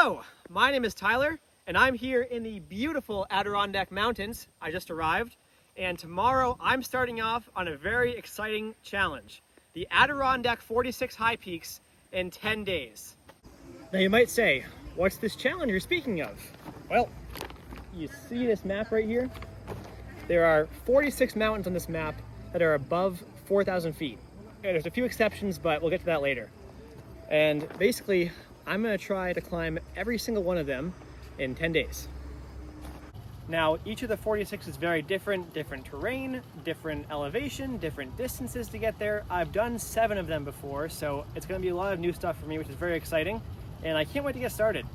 Hello, my name is Tyler, and I'm here in the beautiful Adirondack Mountains. I just arrived, and tomorrow I'm starting off on a very exciting challenge, the Adirondack 46 high peaks in 10 days. Now you might say, what's this challenge you're speaking of? Well, you see this map right here? There are 46 mountains on this map that are above 4,000 feet. And there's a few exceptions, but we'll get to that later. And basically, I'm gonna try to climb every single one of them in 10 days. Now, each of the 46 is very different terrain, different elevation, different distances to get there. I've done 7 of them before, so it's gonna be a lot of new stuff for me, which is very exciting, and I can't wait to get started.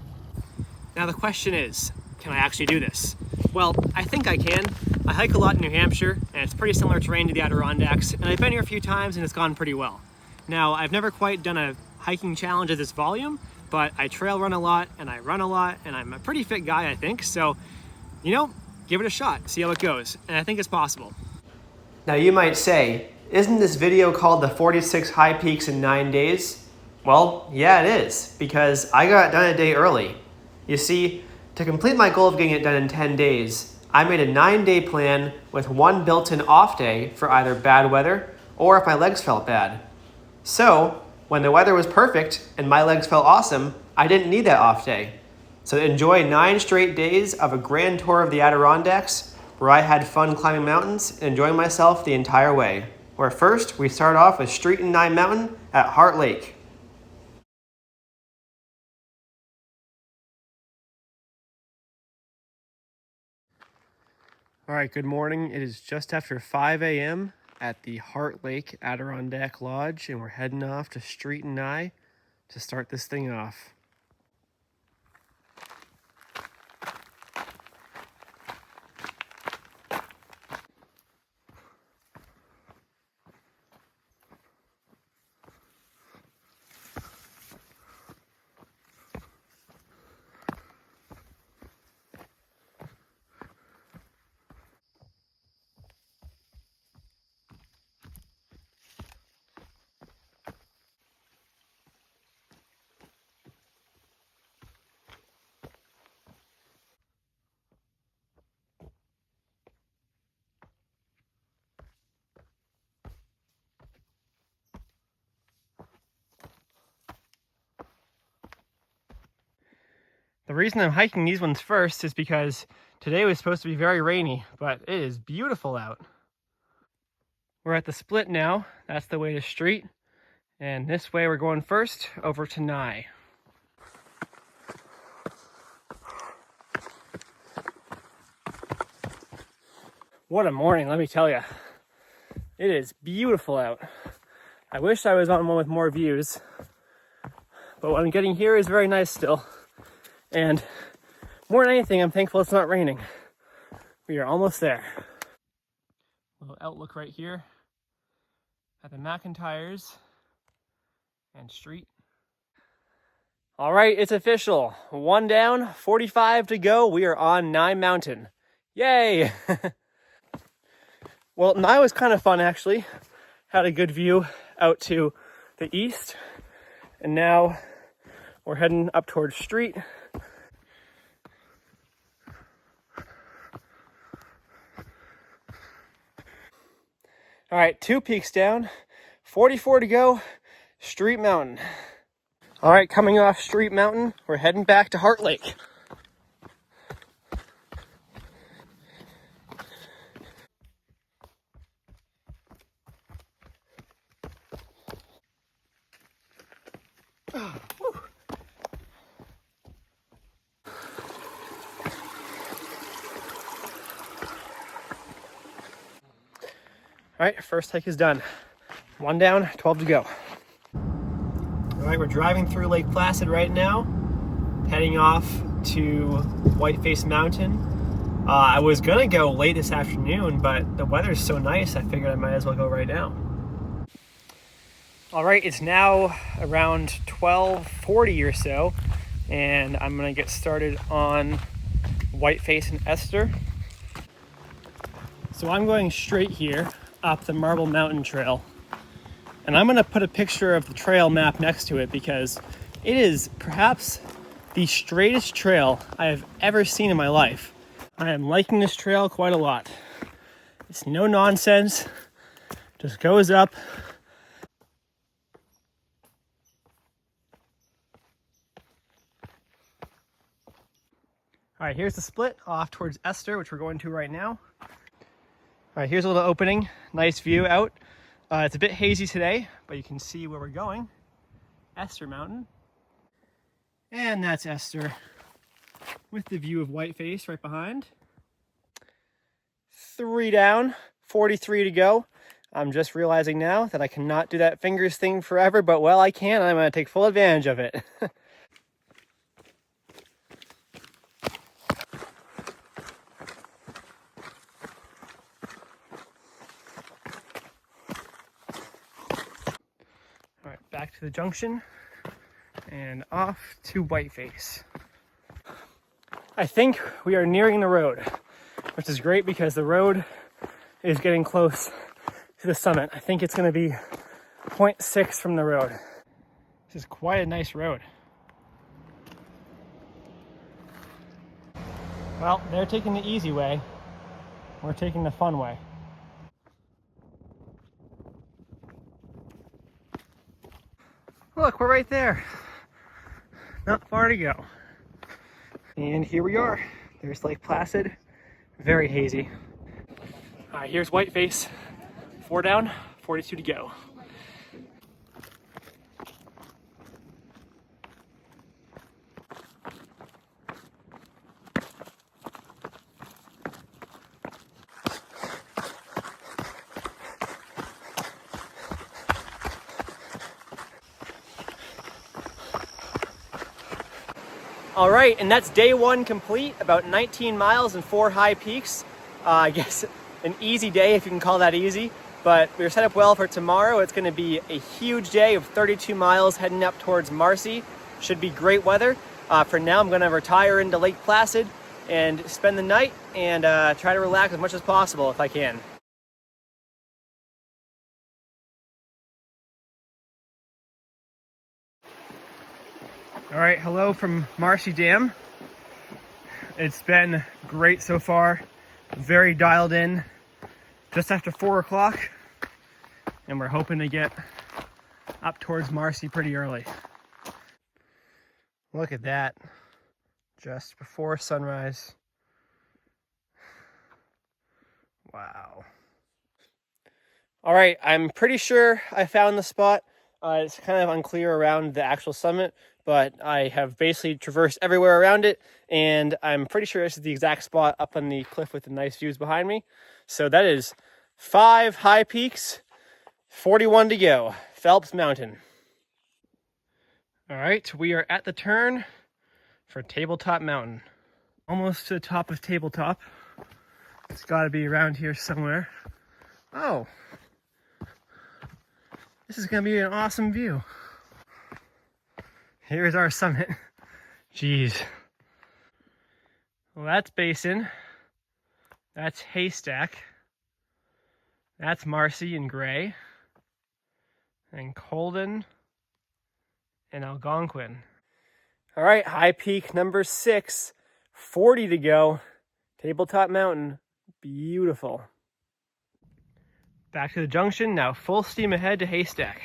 Now the question is, can I actually do this? Well, I think I can. I hike a lot in New Hampshire, and it's pretty similar terrain to the Adirondacks, and I've been here a few times and it's gone pretty well. Now, I've never quite done a hiking challenge of this volume, but I trail run a lot and I run a lot, and I'm a pretty fit guy, I think. So, you know, give it a shot, see how it goes. And I think it's possible. Now you might say, isn't this video called the 46 high peaks in 9 days? Well, yeah it is, because I got it done a day early. You see, to complete my goal of getting it done in 10 days, I made a 9-day plan with one built-in off day for either bad weather or if my legs felt bad. So, when the weather was perfect and my legs felt awesome, I didn't need that off day. So enjoy 9 straight days of a grand tour of the Adirondacks where I had fun climbing mountains and enjoying myself the entire way. Where first, we start off with Street and Nye Mountain at Heart Lake. All right, good morning. It is just after 5 a.m. at the Heart Lake Adirondack Lodge, and we're heading off to Street and Nye to start this thing off. The reason I'm hiking these ones first is because today was supposed to be very rainy, but it is beautiful out. We're at the split now. That's the way to Street. And this way we're going first over to Nye. What a morning, let me tell you. It is beautiful out. I wish I was on one with more views, but what I'm getting here is very nice still. And more than anything, I'm thankful it's not raining. We are almost there. Little outlook right here at the McIntyres and Street. All right, it's official. 1 down, 45 to go. We are on Nye Mountain. Yay! Well, Nye was kind of fun actually. Had a good view out to the east. And now we're heading up towards Street. All right, 2 peaks down, 44 to go, Street Mountain. All right, coming off Street Mountain, we're heading back to Heart Lake. All right, first hike is done. 1 down, 12 to go. All right, we're driving through Lake Placid right now, heading off to Whiteface Mountain. I was gonna go late this afternoon, but the weather's so nice, I figured I might as well go right now. All right, it's now around 12:40 or so, and I'm gonna get started on Whiteface and Esther. So I'm going straight here up the Marble Mountain Trail. And I'm gonna put a picture of the trail map next to it because it is perhaps the straightest trail I have ever seen in my life. I am liking this trail quite a lot. It's no nonsense, just goes up. All right, here's the split off towards Esther, which we're going to right now. All right, here's a little opening, nice view out. It's a bit hazy today, but you can see where we're going. Esther Mountain. And that's Esther with the view of Whiteface right behind. 3 down, 43 to go. I'm just realizing now that I cannot do that fingers thing forever, but well, I can, and I'm gonna take full advantage of it. All right, back to the junction and off to Whiteface. I think we are nearing the road, which is great because the road is getting close to the summit. I think it's going to be 0.6 from the road. This is quite a nice road. Well, they're taking the easy way. We're taking the fun way. Look, we're right there. Not far to go. And here we are. There's Lake Placid. Very hazy. All right, here's Whiteface. 4 down, 42 to go. All right, and that's day 1 complete, about 19 miles and 4 high peaks. I guess an easy day, if you can call that easy, but we're set up well for tomorrow. It's gonna be a huge day of 32 miles heading up towards Marcy. Should be great weather. For now, I'm gonna retire into Lake Placid and spend the night and try to relax as much as possible if I can. All right, hello from Marcy Dam. It's been great so far. Very dialed in. Just after 4 o'clock, and we're hoping to get up towards Marcy pretty early. Look at that. Just before sunrise. Wow. All right, I'm pretty sure I found the spot. It's kind of unclear around the actual summit, but I have basically traversed everywhere around it, and I'm pretty sure this is the exact spot up on the cliff with the nice views behind me. So that is 5 high peaks, 41 to go. Phelps Mountain. All right, we are at the turn for Tabletop Mountain. Almost to the top of Tabletop. It's got to be around here somewhere. Oh. This is going to be an awesome view. Here's our summit. Jeez. Well, that's Basin. That's Haystack. That's Marcy in gray. And Colden and Algonquin. All right, high peak number 6. 40 to go. Tabletop Mountain. Beautiful. Back to the junction, now full steam ahead to Haystack.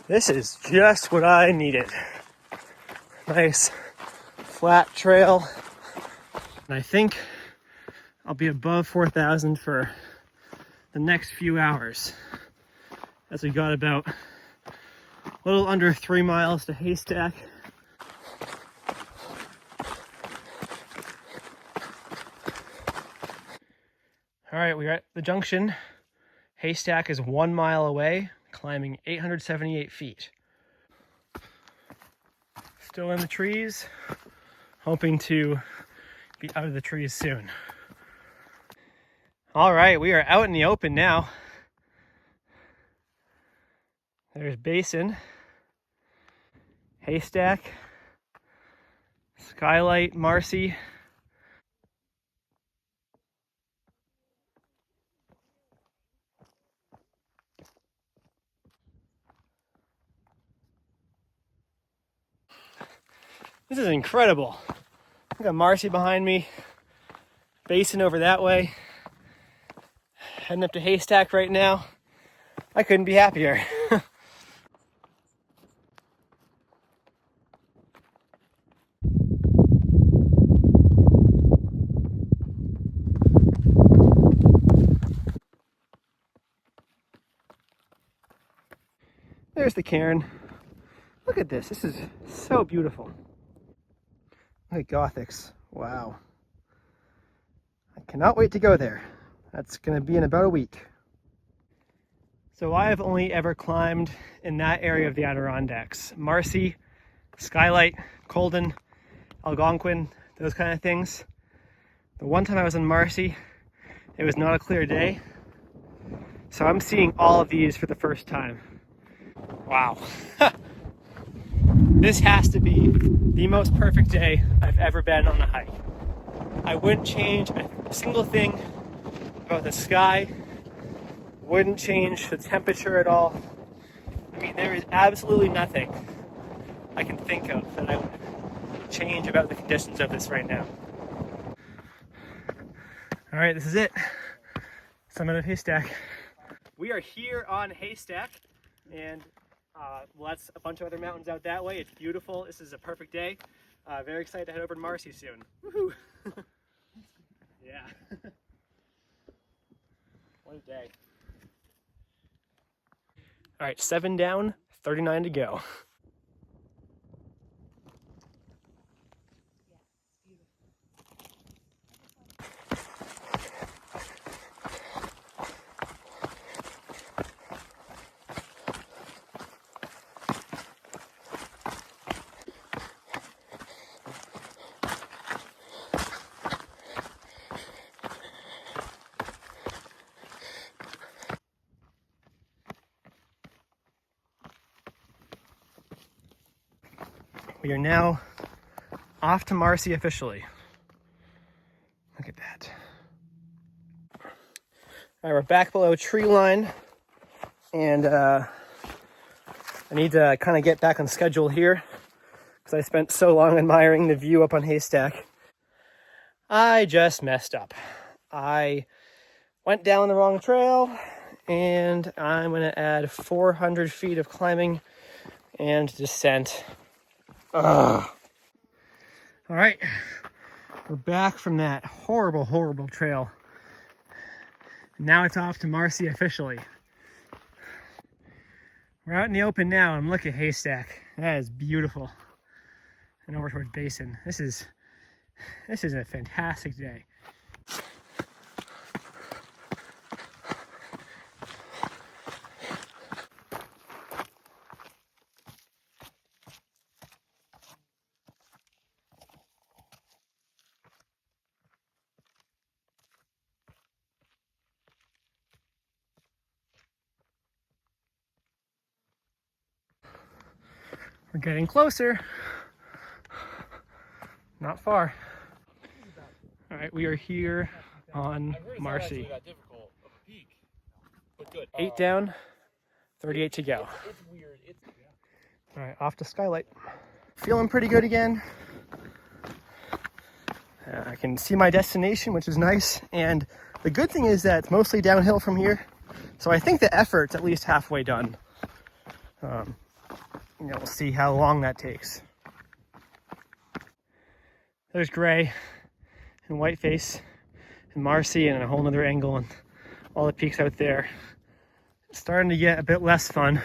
This is just what I needed. Nice flat trail. And I think I'll be above 4,000 for the next few hours, as we got about a little under 3 miles to Haystack. All right, we're at the junction. Haystack is 1 mile away, climbing 878 feet. Still in the trees, hoping to be out of the trees soon. All right, we are out in the open now. There's Basin, Haystack, Skylight, Marcy. This is incredible. I got Marcy behind me, Basin over that way. Heading up to Haystack right now. I couldn't be happier. There's the cairn. Look at this. This is so beautiful. Look at Gothics. Wow. I cannot wait to go there. That's going to be in about a week. So I have only ever climbed in that area of the Adirondacks. Marcy, Skylight, Colden, Algonquin, those kind of things. The one time I was in Marcy, it was not a clear day. So I'm seeing all of these for the first time. Wow. This has to be the most perfect day I've ever been on a hike. I wouldn't change a single thing about the sky, wouldn't change the temperature at all. I mean, there is absolutely nothing I can think of that I would change about the conditions of this right now. All right, this is it. Summit of Haystack. We are here on Haystack, and well, that's a bunch of other mountains out that way. It's beautiful. This is a perfect day. Very excited to head over to Marcy soon. Woohoo! Yeah. What a day. All right, 7 down, 39 to go. We are now off to Marcy officially. Look at that. All right, we're back below tree line, and I need to kind of get back on schedule here because I spent so long admiring the view up on Haystack. I just messed up. I went down the wrong trail, and I'm going to add 400 feet of climbing and descent. Ugh. All right, we're back from that horrible, horrible trail. Now it's off to Marcy officially. We're out in the open now, and look at Haystack. That is beautiful. And over towards Basin. This is a fantastic day. We're getting closer. Not far. All right, we are here on Marcy. 8 down, 38 to go. All right, off to Skylight. Feeling pretty good again. I can see my destination, which is nice. And the good thing is that it's mostly downhill from here. So I think the effort's at least halfway done. We'll see how long that takes. There's Gray and Whiteface and Marcy and a whole nother angle and all the peaks out there. It's starting to get a bit less fun.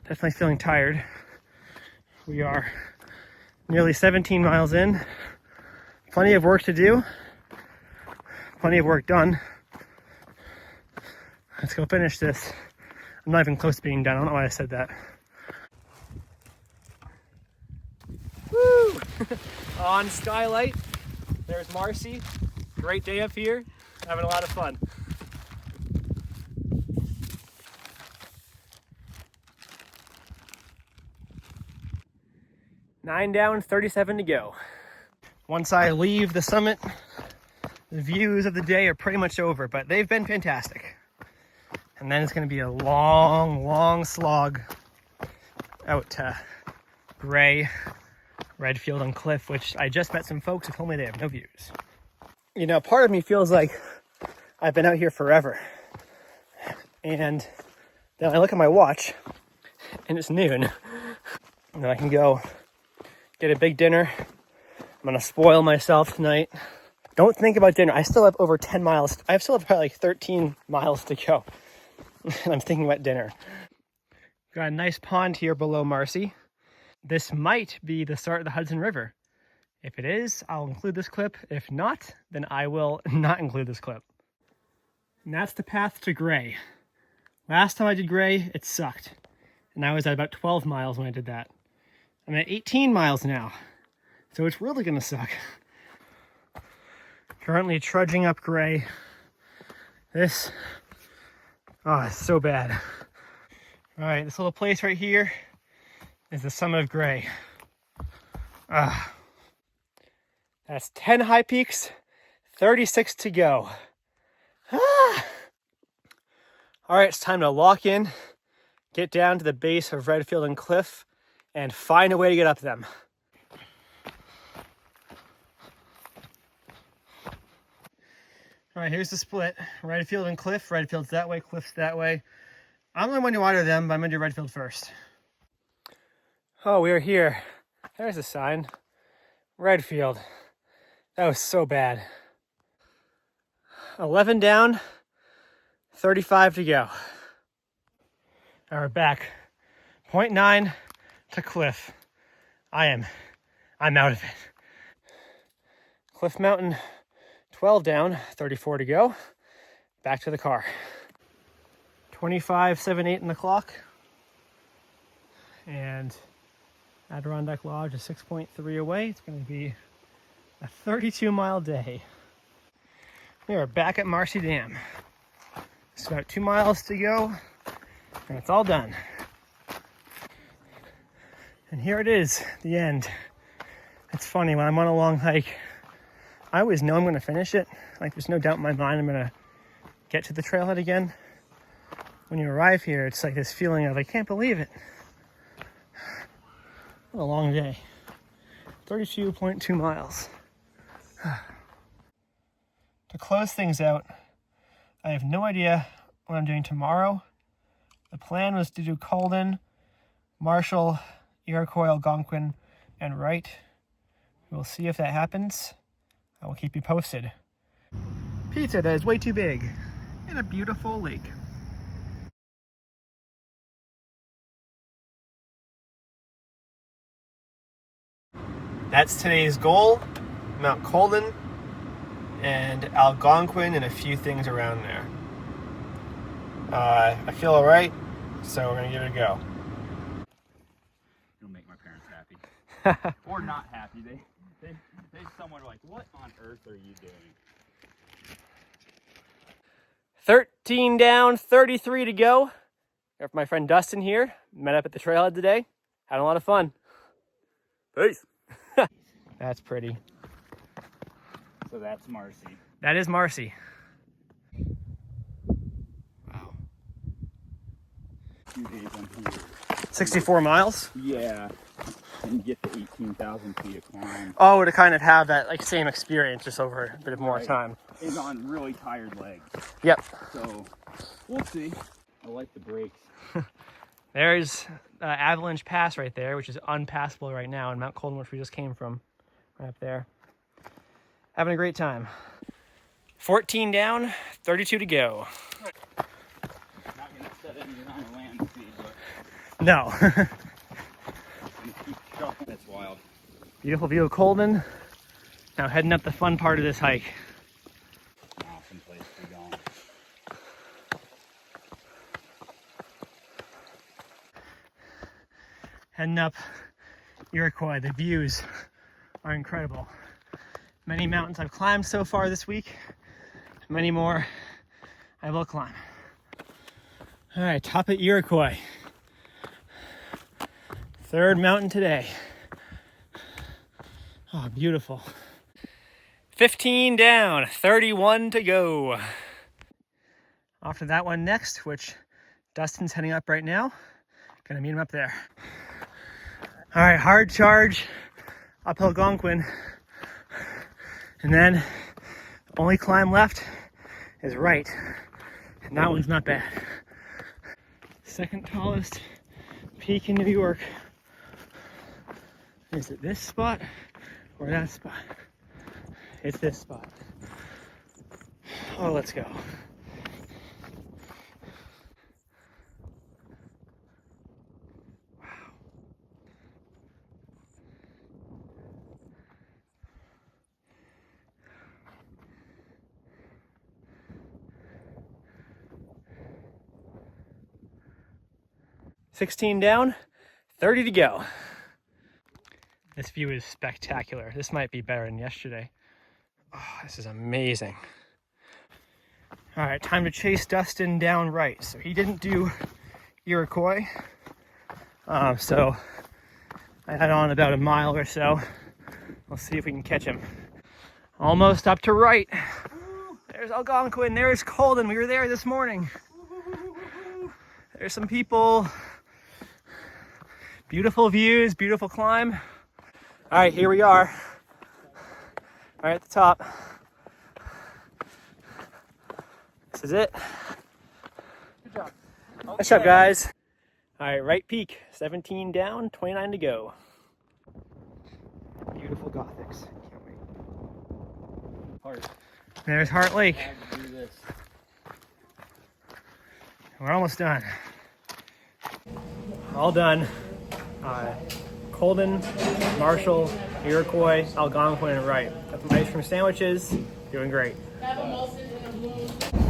Definitely feeling tired. We are nearly 17 miles in. Plenty of work to do. Plenty of work done. Let's go finish this. I'm not even close to being done. I don't know why I said that. Woo! On Skylight, there's Marcy. Great day up here. Having a lot of fun. Nine down, 37 to go. Once I leave the summit, the views of the day are pretty much over, but they've been fantastic. And then it's going to be a long, long slog out to Gray, Redfield and Cliff, which I just met some folks who told me they have no views. You know, part of me feels like I've been out here forever. And then I look at my watch and it's noon. And I can go get a big dinner. I'm gonna spoil myself tonight. Don't think about dinner. I still have over 10 miles. I still have probably like 13 miles to go. And I'm thinking about dinner. Got a nice pond here below Marcy. This might be the start of the Hudson River. If it is, I'll include this clip. If not, then I will not include this clip. And that's the path to Gray. Last time I did Gray, it sucked. And I was at about 12 miles when I did that. I'm at 18 miles now. So it's really gonna suck. Currently trudging up Gray. This, it's so bad. All right, this little place right here is the summit of Gray. That's 10 high peaks, 36 to go. All right, it's time to lock in, get down to the base of Redfield and Cliff, and find a way to get up them. All right, here's the split. Redfield and Cliff. Redfield's that way, Cliff's that way. I'm only going to water them, but I'm going to do Redfield first. Oh, we are here. There's a sign. Redfield. That was so bad. 11 down, 35 to go. All right, we're back. 0.9 to Cliff. I'm out of it. Cliff Mountain, 12 down, 34 to go. Back to the car. 25.78 in the clock. And Adirondack Lodge is 6.3 away. It's going to be a 32-mile day. We are back at Marcy Dam. It's about 2 miles to go, and it's all done. And here it is, the end. It's funny, when I'm on a long hike, I always know I'm going to finish it. Like, there's no doubt in my mind I'm going to get to the trailhead again. When you arrive here, it's like this feeling of, I can't believe it. What a long day. 32.2 miles. To close things out, I have no idea what I'm doing tomorrow. The plan was to do Colden, Marshall, Iroquois, Algonquin, and Wright. We'll see if that happens. I will keep you posted. Pizza that is way too big in a beautiful lake. That's today's goal, Mount Colden and Algonquin and a few things around there. I feel all right, so we're gonna give it a go. It'll make my parents happy. Or not happy. They somewhat are like, what on earth are you doing? 13 down, 33 to go. Got my friend Dustin here. Met up at the trailhead today. Had a lot of fun. Peace. That's pretty. So that's Marcy. That is Marcy. Wow. 2 days I'm here. 64 miles? Yeah. And you get to 18,000 feet of climb. Oh, to kind of have that like same experience just over a bit of more time. And on really tired legs. Yep. So we'll see. I like the brakes. There's Avalanche Pass right there, which is unpassable right now, and Mount Colden, which we just came from, right up there. Having a great time. 14 down, 32 to go. Not gonna set any kind of land speed, but No. that's wild. Beautiful view of Colden. Now heading up the fun part of this hike. Awesome place to be going. Heading up Iroquois. The views are incredible. Many mountains I've climbed so far this week. Many more I will climb. All right, top of Iroquois. Third mountain today. Oh, beautiful. 15 down, 31 to go. Off to that one next, which Dustin's heading up right now. Gonna meet him up there. All right, hard charge up Algonquin, and then the only climb left is Wright, and that one's not bad. Second tallest peak in New York. Is it this spot or that spot? It's this spot. Oh, let's go. 16 down, 30 to go. This view is spectacular. This might be better than yesterday. Oh, this is amazing. All right, time to chase Dustin down Wright. So he didn't do Iroquois. So I had on about a mile or so. We'll see if we can catch him. Almost up to Wright. There's Algonquin, there's Colden. We were there this morning. There's some people. Beautiful views, beautiful climb. All right, here we are. Right at the top. This is it. Good job. Okay. Nice job, guys. All right, Wright Peak, 17 down, 29 to go. Beautiful Gothics. Can't wait. Hard. There's Heart Lake. I have to do this. We're almost done. All done. Colden, Marshall, Iroquois, Algonquin, and Wright. Got some ice cream sandwiches. Doing great.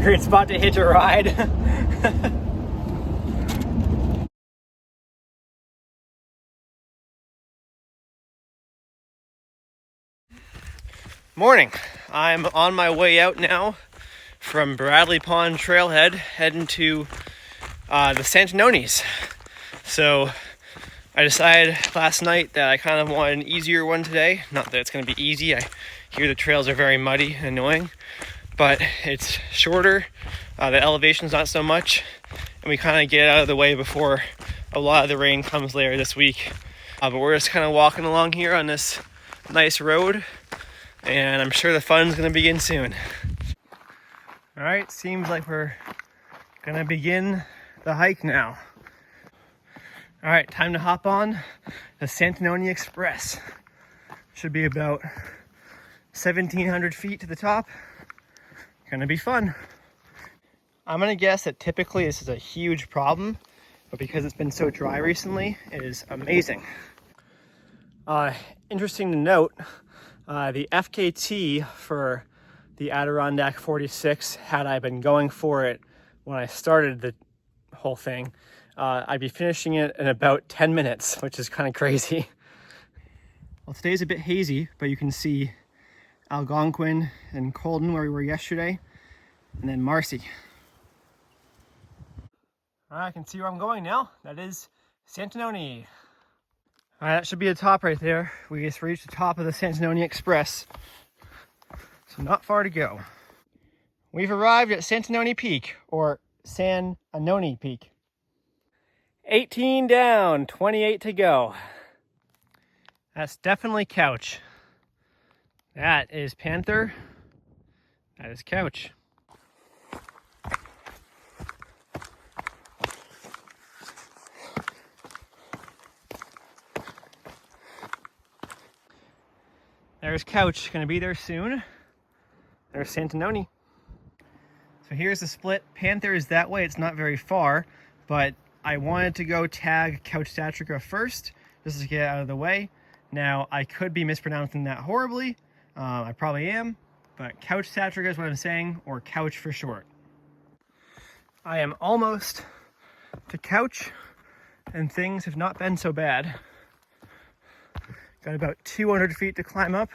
Great spot to hitch a ride. Morning. I'm on my way out now from Bradley Pond Trailhead, heading to the Santanonis. So I decided last night that I kind of wanted an easier one today. Not that it's going to be easy. I hear the trails are very muddy and annoying, but it's shorter. The elevation's not so much, and we kind of get out of the way before a lot of the rain comes later this week. But we're just kind of walking along here on this nice road, and I'm sure the fun's going to begin soon. All right, seems like we're going to begin the hike now. All right, time to hop on the Santanoni Express. Should be about 1,700 feet to the top. Gonna be fun. I'm gonna guess that typically this is a huge problem, but because it's been so dry recently, it is amazing. Interesting to note, the FKT for the Adirondack 46, had I been going for it when I started the whole thing, I'd be finishing it in about 10 minutes, which is kind of crazy. Well, today's a bit hazy, but you can see Algonquin and Colden where we were yesterday, and then Marcy. All right, I can see where I'm going now. That is Santanoni. All right, that should be the top right there. We just reached the top of the Santanoni Express, so not far to go. We've arrived at Santanoni Peak, or Santanoni Peak. 18 down, 28 to go. That's definitely Couch. That is Panther. That is Couch. There's Couch, gonna be there soon. There's Santanoni. So here's the split. Panther is that way, it's not very far, but I wanted to go tag Couchsachraga first, just to get out of the way. Now, I could be mispronouncing that horribly. I probably am, but Couchsachraga is what I'm saying, or Couch for short. I am almost to Couch, and things have not been so bad. Got about 200 feet to climb up,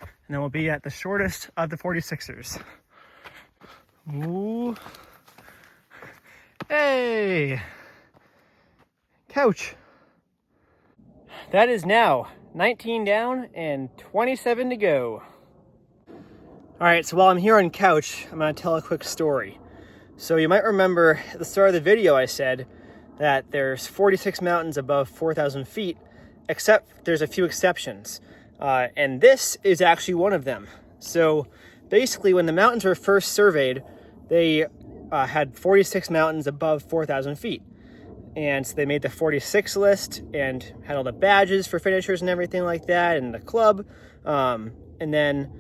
and then we'll be at the shortest of the 46ers. Ooh. Hey! Couch. That is now 19 down and 27 to go. All right, so while I'm here on Couch, I'm gonna tell a quick story. So you might remember at the start of the video I said that there's 46 mountains above 4,000 feet, except there's a few exceptions. And this is actually one of them. So basically, when the mountains were first surveyed, they had 46 mountains above 4,000 feet. And so they made the 46 list and had all the badges for finishers and everything like that, and the club. And then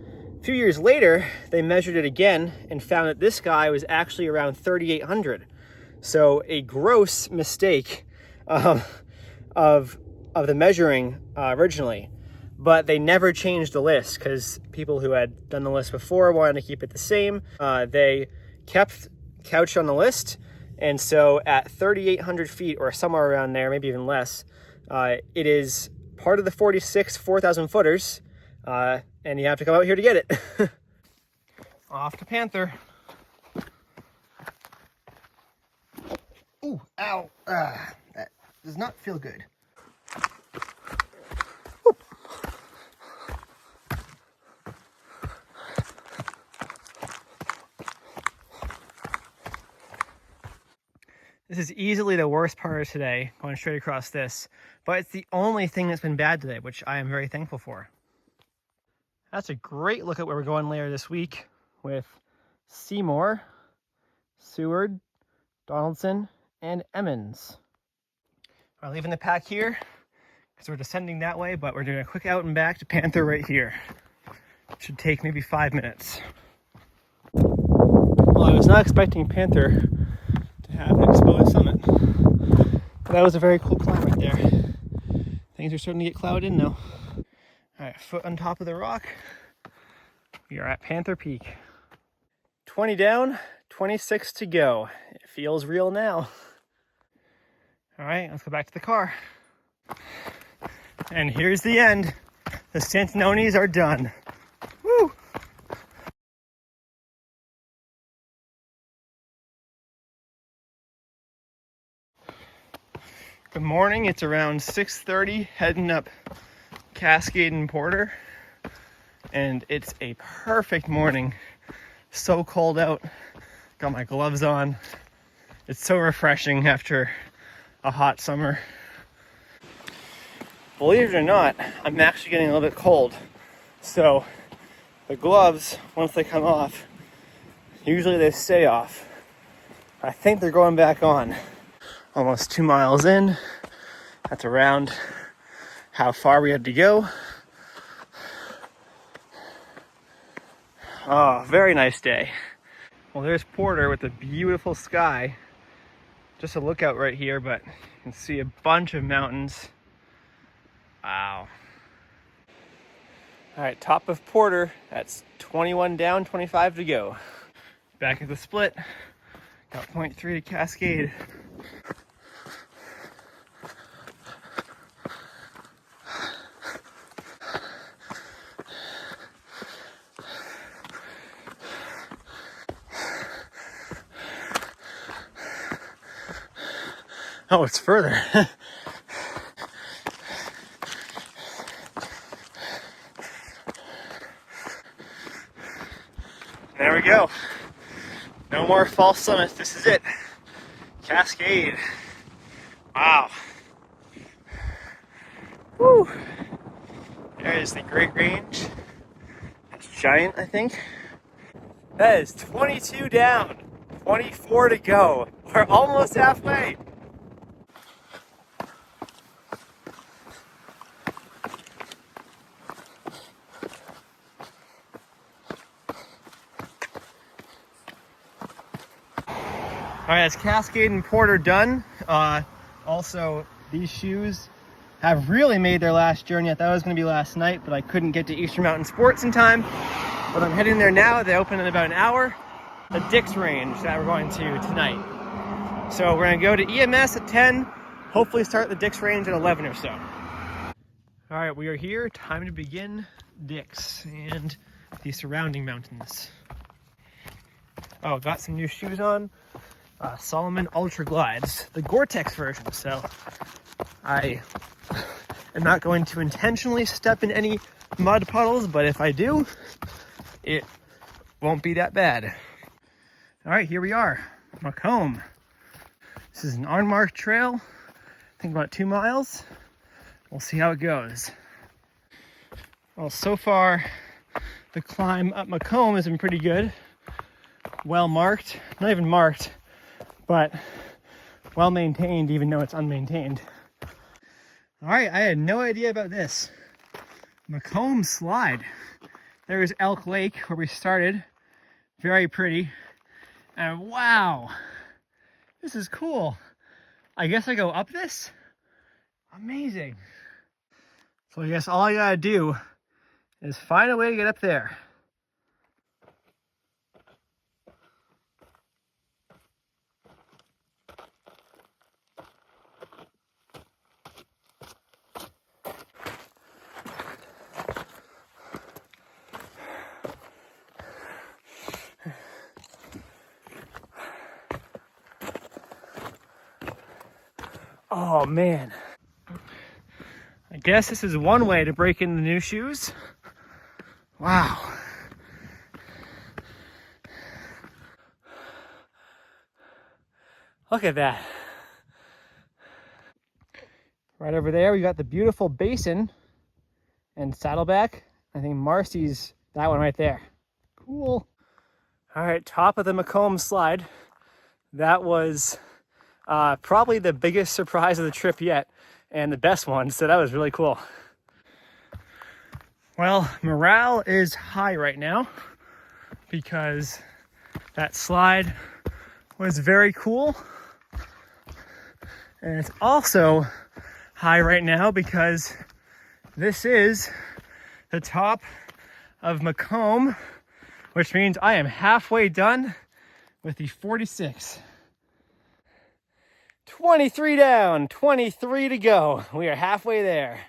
a few years later, they measured it again and found that this guy was actually around 3,800. So a gross mistake of the measuring originally. But they never changed the list because people who had done the list before wanted to keep it the same. They kept Couch on the list. And so at 3,800 feet or somewhere around there, maybe even less, it is part of the 46 4,000 footers. And you have to come out here to get it. Off to Panther. Ooh, ow. That does not feel good. This is easily the worst part of today, going straight across this, but it's the only thing that's been bad today, which I am very thankful for. That's a great look at where we're going later this week with Seymour, Seward, Donaldson, and Emmons. I'm leaving the pack here because we're descending that way, but we're doing a quick out and back to Panther right here. Should take maybe 5 minutes. Well, I was not expecting Panther to have an exposed summit, but that was a very cool climb right there. Things are starting to get clouded in now. All right, foot on top of the rock. We are at Panther Peak. 20 down, 26 to go. It feels real now. All right, let's go back to the car. And here's the end. The Santanonis are done. Woo! Good morning, it's around 6:30, heading up Cascade and Porter. And it's a perfect morning. So cold out. Got my gloves on. It's so refreshing after a hot summer. Believe it or not, I'm actually getting a little bit cold. So the gloves, once they come off, usually they stay off. I think they're going back on. Almost 2 miles in. That's around how far we had to go. Oh, very nice day. Well, there's Porter with a beautiful sky. Just a lookout right here, but you can see a bunch of mountains. Wow. All right, top of Porter. That's 21 down, 25 to go. Back at the split. Got 0.3 to Cascade. Oh, it's further. There we go. No more false summits. This is it. Cascade. Wow. Woo. There is the Great Range. That's giant, I think. That is 22 down, 24 to go. We're almost halfway. All right, that's Cascade and Porter done. Also, these shoes have really made their last journey. I thought it was going to be last night, but I couldn't get to Eastern Mountain Sports in time. But I'm heading there now. They open in about an hour. The Dix Range that we're going to tonight. So we're going to go to EMS at 10, hopefully start the Dix Range at 11 or so. All right, we are here. Time to begin Dix and the surrounding mountains. Oh, got some new shoes on. Salomon Ultra Glides, the Gore-Tex version. So I am not going to intentionally step in any mud puddles, but if I do, it won't be that bad. All right, here we are, Macomb. This is an unmarked trail, I think about 2 miles. We'll see how it goes. Well, so far, the climb up Macomb has been pretty good. Well marked, not even marked, but well maintained, even though it's unmaintained. All right, I had no idea about this. Macomb Slide. There is Elk Lake where we started. Very pretty. And wow, this is cool. I guess I go up this? Amazing. So I guess all I gotta do is find a way to get up there. Oh man. I guess this is one way to break in the new shoes. Wow. Look at that. Right over there, we got the beautiful Basin and Saddleback. I think Marcy's that one right there. Cool. All right, top of the Macomb Slide. That was probably the biggest surprise of the trip yet, and the best one, so that was really cool. Well, morale is high right now because that slide was very cool, and it's also high right now because this is the top of Macomb, which means I am halfway done with the 46. 23 down, 23 to go. We are halfway there.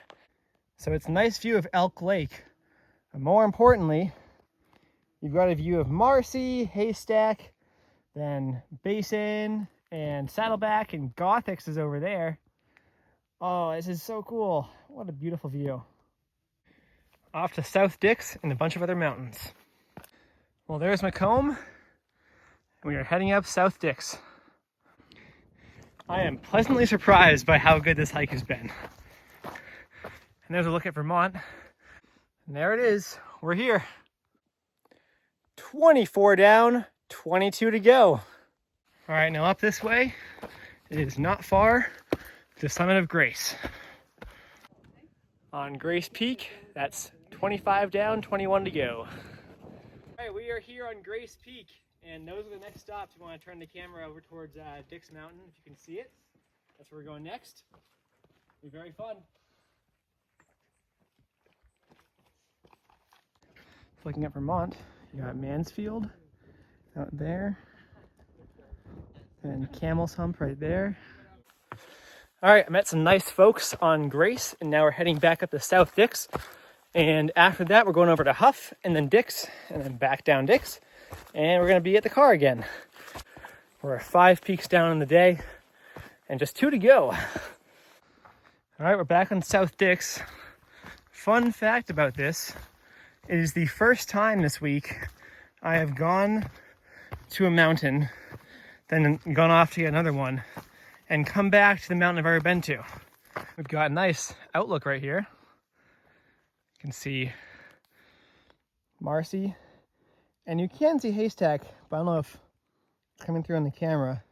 So it's a nice view of Elk Lake. And more importantly, you've got a view of Marcy, Haystack, then Basin, and Saddleback, and Gothics is over there. Oh, this is so cool. What a beautiful view. Off to South Dix and a bunch of other mountains. Well, there's Macomb, and we are heading up South Dix. I am pleasantly surprised by how good this hike has been. And there's a look at Vermont. And there it is. We're here. 24 down, 22 to go. All right, now up this way. It is not far to the summit of Grace. On Grace Peak, that's 25 down, 21 to go. All right, we are here on Grace Peak. And those are the next stops. We want to turn the camera over towards Dix Mountain, if you can see it. That's where we're going next. It'll be very fun. Looking at Vermont, you got Mansfield out there, and Camel's Hump right there. All right, I met some nice folks on Grace, and now we're heading back up to South Dix. And after that, we're going over to Hough, and then Dix, and then back down Dix. And we're going to be at the car again. We're 5 peaks down in the day and just 2 to go. All right, we're back on South Dix. Fun fact about this, it is the first time this week I have gone to a mountain, then gone off to another one, and come back to the mountain I've already been to. We've got a nice outlook right here. You can see Marcy. And you can see Haystack, but I don't know if it's coming through on the camera.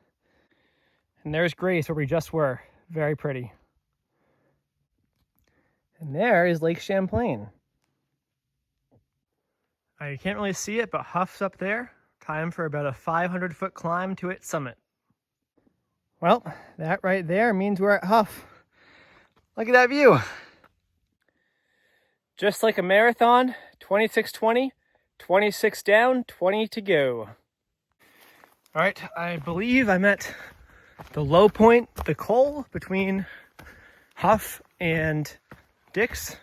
And there's Grace, where we just were. Very pretty. And there is Lake Champlain. You can't really see it, but Hough's up there. Time for about a 500-foot climb to its summit. Well, that right there means we're at Hough. Look at that view. Just like a marathon, 26:20. 26 down, 20 to go. All right, I believe I'm at the low point, the col between Hough and Dix.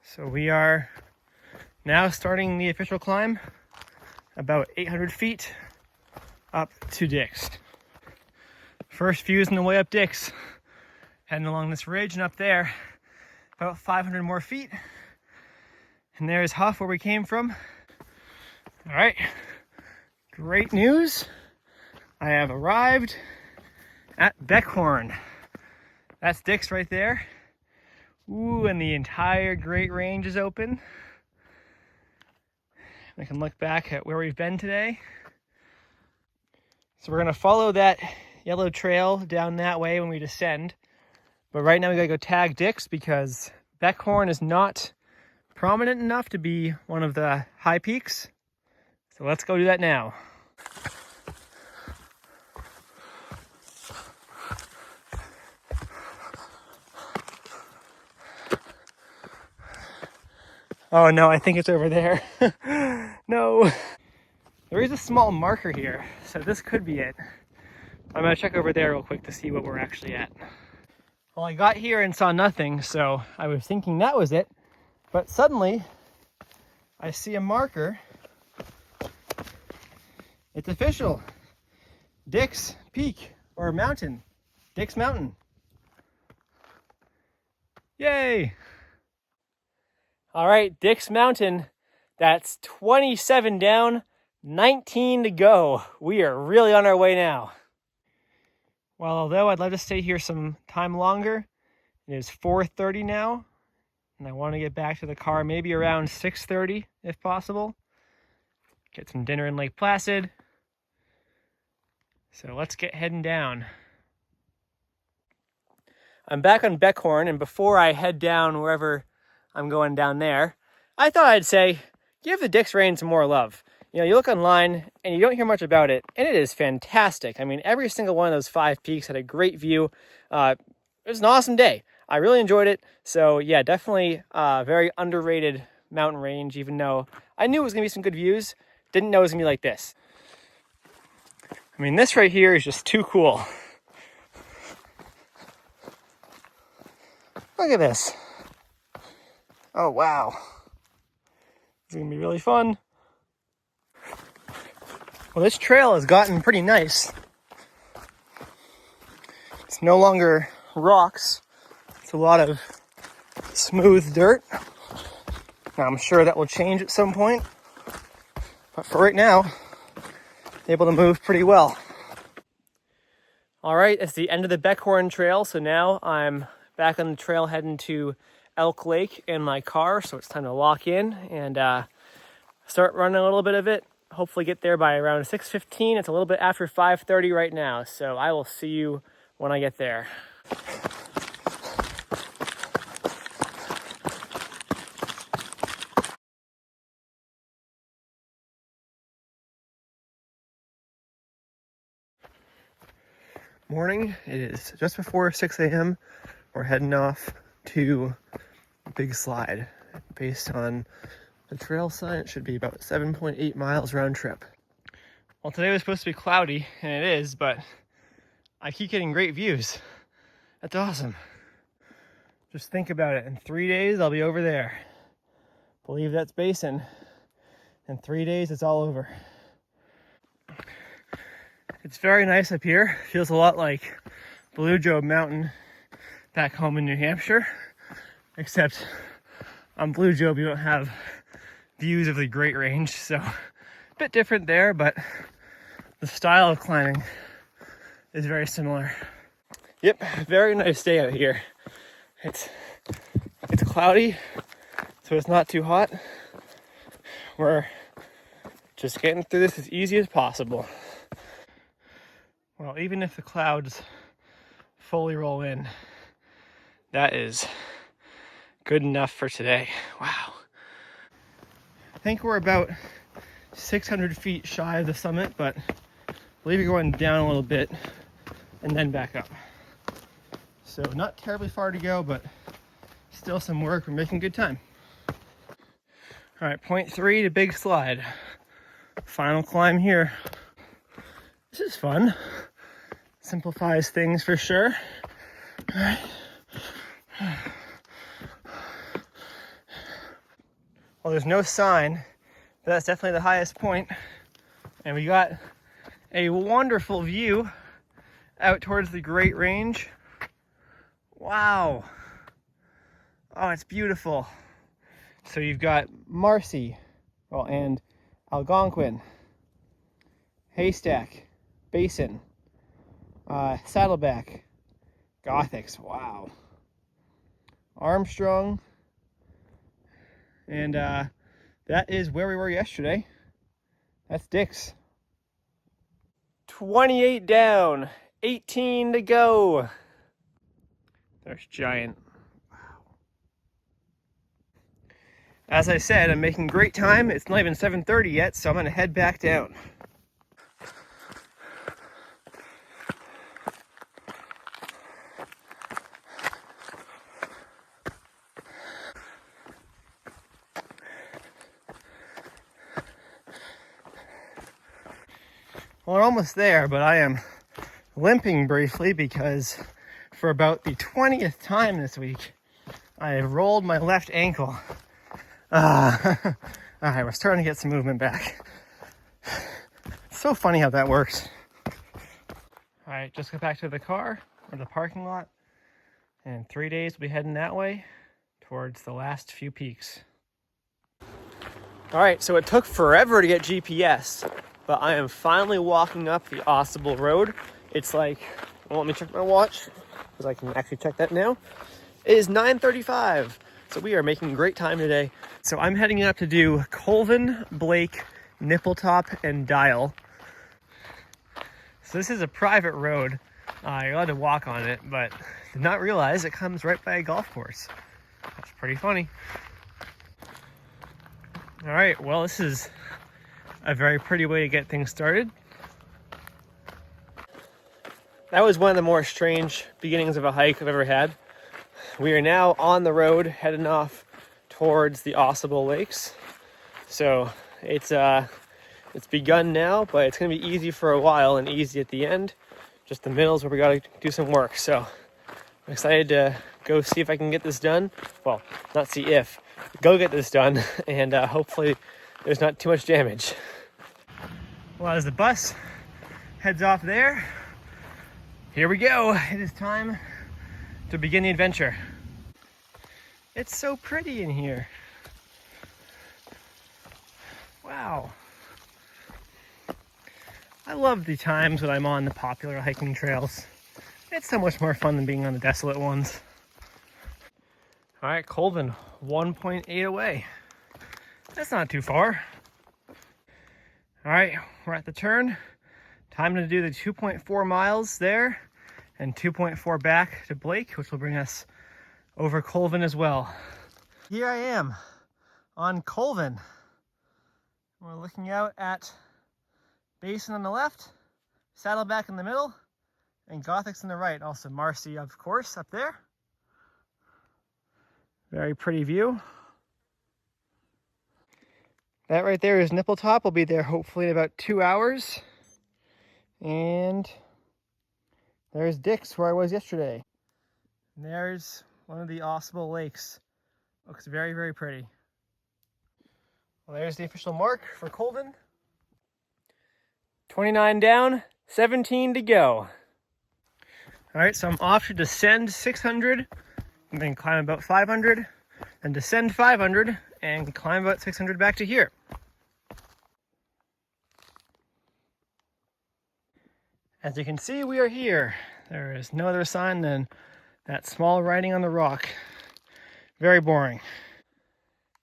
So we are now starting the official climb, about 800 feet up to Dix. First views on the way up Dix. Heading along this ridge and up there, about 500 more feet. And there's Hough, where we came from. All right, great news. I have arrived at Beckhorn. That's Dix right there. Ooh, and the entire Great Range is open. We can look back at where we've been today. So we're gonna follow that yellow trail down that way when we descend. But right now we gotta go tag Dix because Beckhorn is not prominent enough to be one of the high peaks. So let's go do that now. Oh no, I think it's over there. No. There is a small marker here, so this could be it. I'm gonna check over there real quick to see what we're actually at. Well, I got here and saw nothing, so I was thinking that was it. But suddenly, I see a marker. It's official. Dix Peak, or Mountain. Dix Mountain. Yay! All right, Dix Mountain. That's 27 down, 19 to go. We are really on our way now. Well, although I'd love to stay here some time longer, it is 4:30 now, and I want to get back to the car maybe around 6:30 if possible. Get some dinner in Lake Placid. So let's get heading down. I'm back on Beckhorn, and before I head down wherever I'm going down there, I thought I'd say, give the Dix Range some more love. You know, you look online and you don't hear much about it, and it is fantastic. I mean, every single one of those 5 peaks had a great view. It was an awesome day. I really enjoyed it. So yeah, definitely a very underrated mountain range, even though I knew it was gonna be some good views. Didn't know it was gonna be like this. I mean, this right here is just too cool. Look at this. Oh, wow. It's gonna be really fun. Well, this trail has gotten pretty nice. It's no longer rocks. It's a lot of smooth dirt. Now, I'm sure that will change at some point. But for right now, able to move pretty well. All right, it's the end of the Beckhorn Trail. So now I'm back on the trail heading to Elk Lake in my car. So it's time to lock in and start running a little bit of it. Hopefully get there by around 6:15. It's a little bit after 5:30 right now. So I will see you when I get there. Morning, it is just before 6 a.m. We're heading off to Big Slide. Based on the trail sign, it should be about 7.8 miles round trip. Well, today was supposed to be cloudy, and it is, but I keep getting great views. That's awesome. Just think about it. In 3 days, I'll be over there. Believe that's Basin. In 3 days, it's all over. It's very nice up here. Feels a lot like Blue Job Mountain back home in New Hampshire. Except on Blue Job, you don't have views of the Great Range. So a bit different there, but the style of climbing is very similar. Yep, very nice day out here. It's cloudy, so it's not too hot. We're just getting through this as easy as possible. Well, even if the clouds fully roll in, that is good enough for today. Wow. I think we're about 600 feet shy of the summit, but I believe you're going down a little bit and then back up. So not terribly far to go, but still some work. We're making good time. All right, point 3 to Big Slide. Final climb here. This is fun. Simplifies things for sure. All right. Well, there's no sign, but that's definitely the highest point. And we got a wonderful view out towards the Great Range. Wow. Oh, it's beautiful. So you've got Marcy, well, and Algonquin, Haystack, Basin, Saddleback, Gothics, wow. Armstrong, and that is where we were yesterday. That's Dix. 28 down, 18 to go. There's Giant. Wow. As I said, I'm making great time. It's not even 7:30 yet, so I'm gonna head back down. Well, we're almost there, but I am limping briefly because for about the 20th time this week, I have rolled my left ankle. Alright, we're starting to get some movement back. It's so funny how that works. Alright, just got back to the car, or the parking lot. And in 3 days, we'll be heading that way towards the last few peaks. Alright, so it took forever to get GPS, but I am finally walking up the Ausable Road. It's like, well, let me check my watch, because I can actually check that now. It is 9:35, so we are making great time today. So I'm heading up to do Colden, Blake, Nippletop, and Dial. So this is a private road. You're allowed to walk on it, but did not realize it comes right by a golf course. That's pretty funny. All right, well, this is a very pretty way to get things started. That was one of the more strange beginnings of a hike I've ever had. We are now on the road heading off towards the Ausable Lakes. So it's begun now, but it's gonna be easy for a while and easy at the end. Just the middle is where we gotta do some work. So I'm excited to go see if I can get this done. Well, not see if, go get this done, and hopefully there's not too much damage. Well, as the bus heads off there, here we go. It is time to begin the adventure. It's so pretty in here. Wow. I love the times when I'm on the popular hiking trails. It's so much more fun than being on the desolate ones. All right, Colden, 1.8 away. That's not too far. All right, we're at the turn. Time to do the 2.4 miles there and 2.4 back to Blake, which will bring us over Colden as well. Here I am on Colden. We're looking out at Basin on the left, Saddleback in the middle, and Gothics on the right. Also Marcy, of course, up there. Very pretty view. That right there is Nippletop. We'll be there hopefully in about 2 hours. And there's Dix, where I was yesterday. And there's one of the Ausable lakes. Looks very, very pretty. Well, there's the official mark for Colden. 29 down, 17 to go. All right, so I'm off to descend 600, and then climb about 500, and descend 500, and climb about 600 back to here. As you can see, we are here. There is no other sign than that small writing on the rock. Very boring.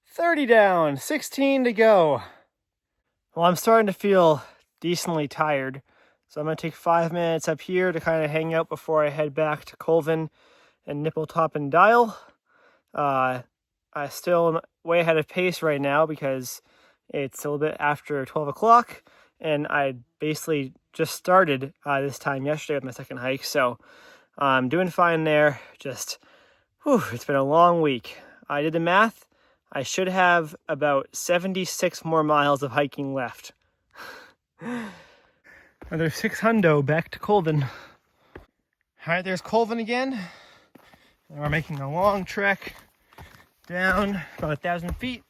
30 down, 16 to go. Well, I'm starting to feel decently tired, so I'm going to take 5 minutes up here to kind of hang out before I head back to Colden and Nippletop and Dial. I still am way ahead of pace right now because it's a little bit after 12 o'clock, and I basically just started this time yesterday with my second hike, so I'm doing fine there. Just, whew, it's been a long week. I did the math. I should have about 76 more miles of hiking left. Another 600 back to Colden. All right, there's Colden again. And we're making a long trek down about 1,000 feet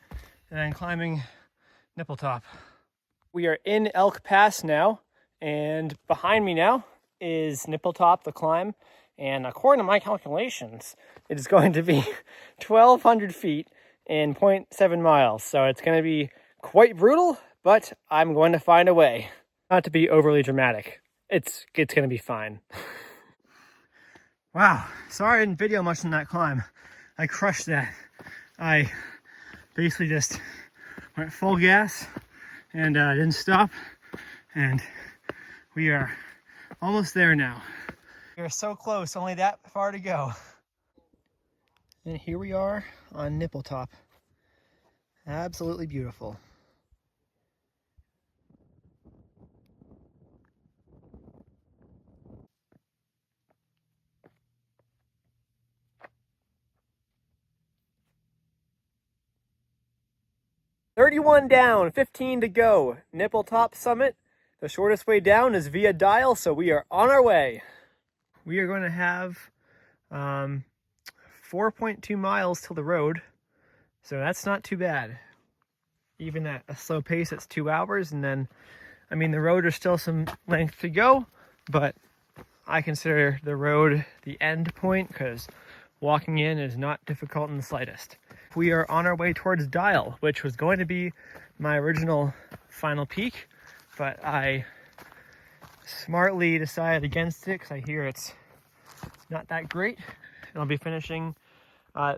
and then climbing Nippletop. We are in Elk Pass now, and behind me now is Nippletop, the climb. And according to my calculations, it is going to be 1,200 feet in 0.7 miles. So it's going to be quite brutal, but I'm going to find a way. Not to be overly dramatic. It's going to be fine. Wow, sorry I didn't video much on that climb. I crushed that. I basically just went full gas and didn't stop, and we are almost there now. We are so close, only that far to go. And here we are on Nippletop. Absolutely beautiful. "31 down, 15 to go. Nippletop summit. The shortest way down is via Dial, so we are on our way." We are going to have 4.2 miles till the road, so that's not too bad. Even at a slow pace, it's 2 hours, and then, I mean, the road is still some length to go, but I consider the road the end point because walking in is not difficult in the slightest. We are on our way towards Dial, which was going to be my original final peak, but I smartly decided against it because I hear it's not that great, and I'll be finishing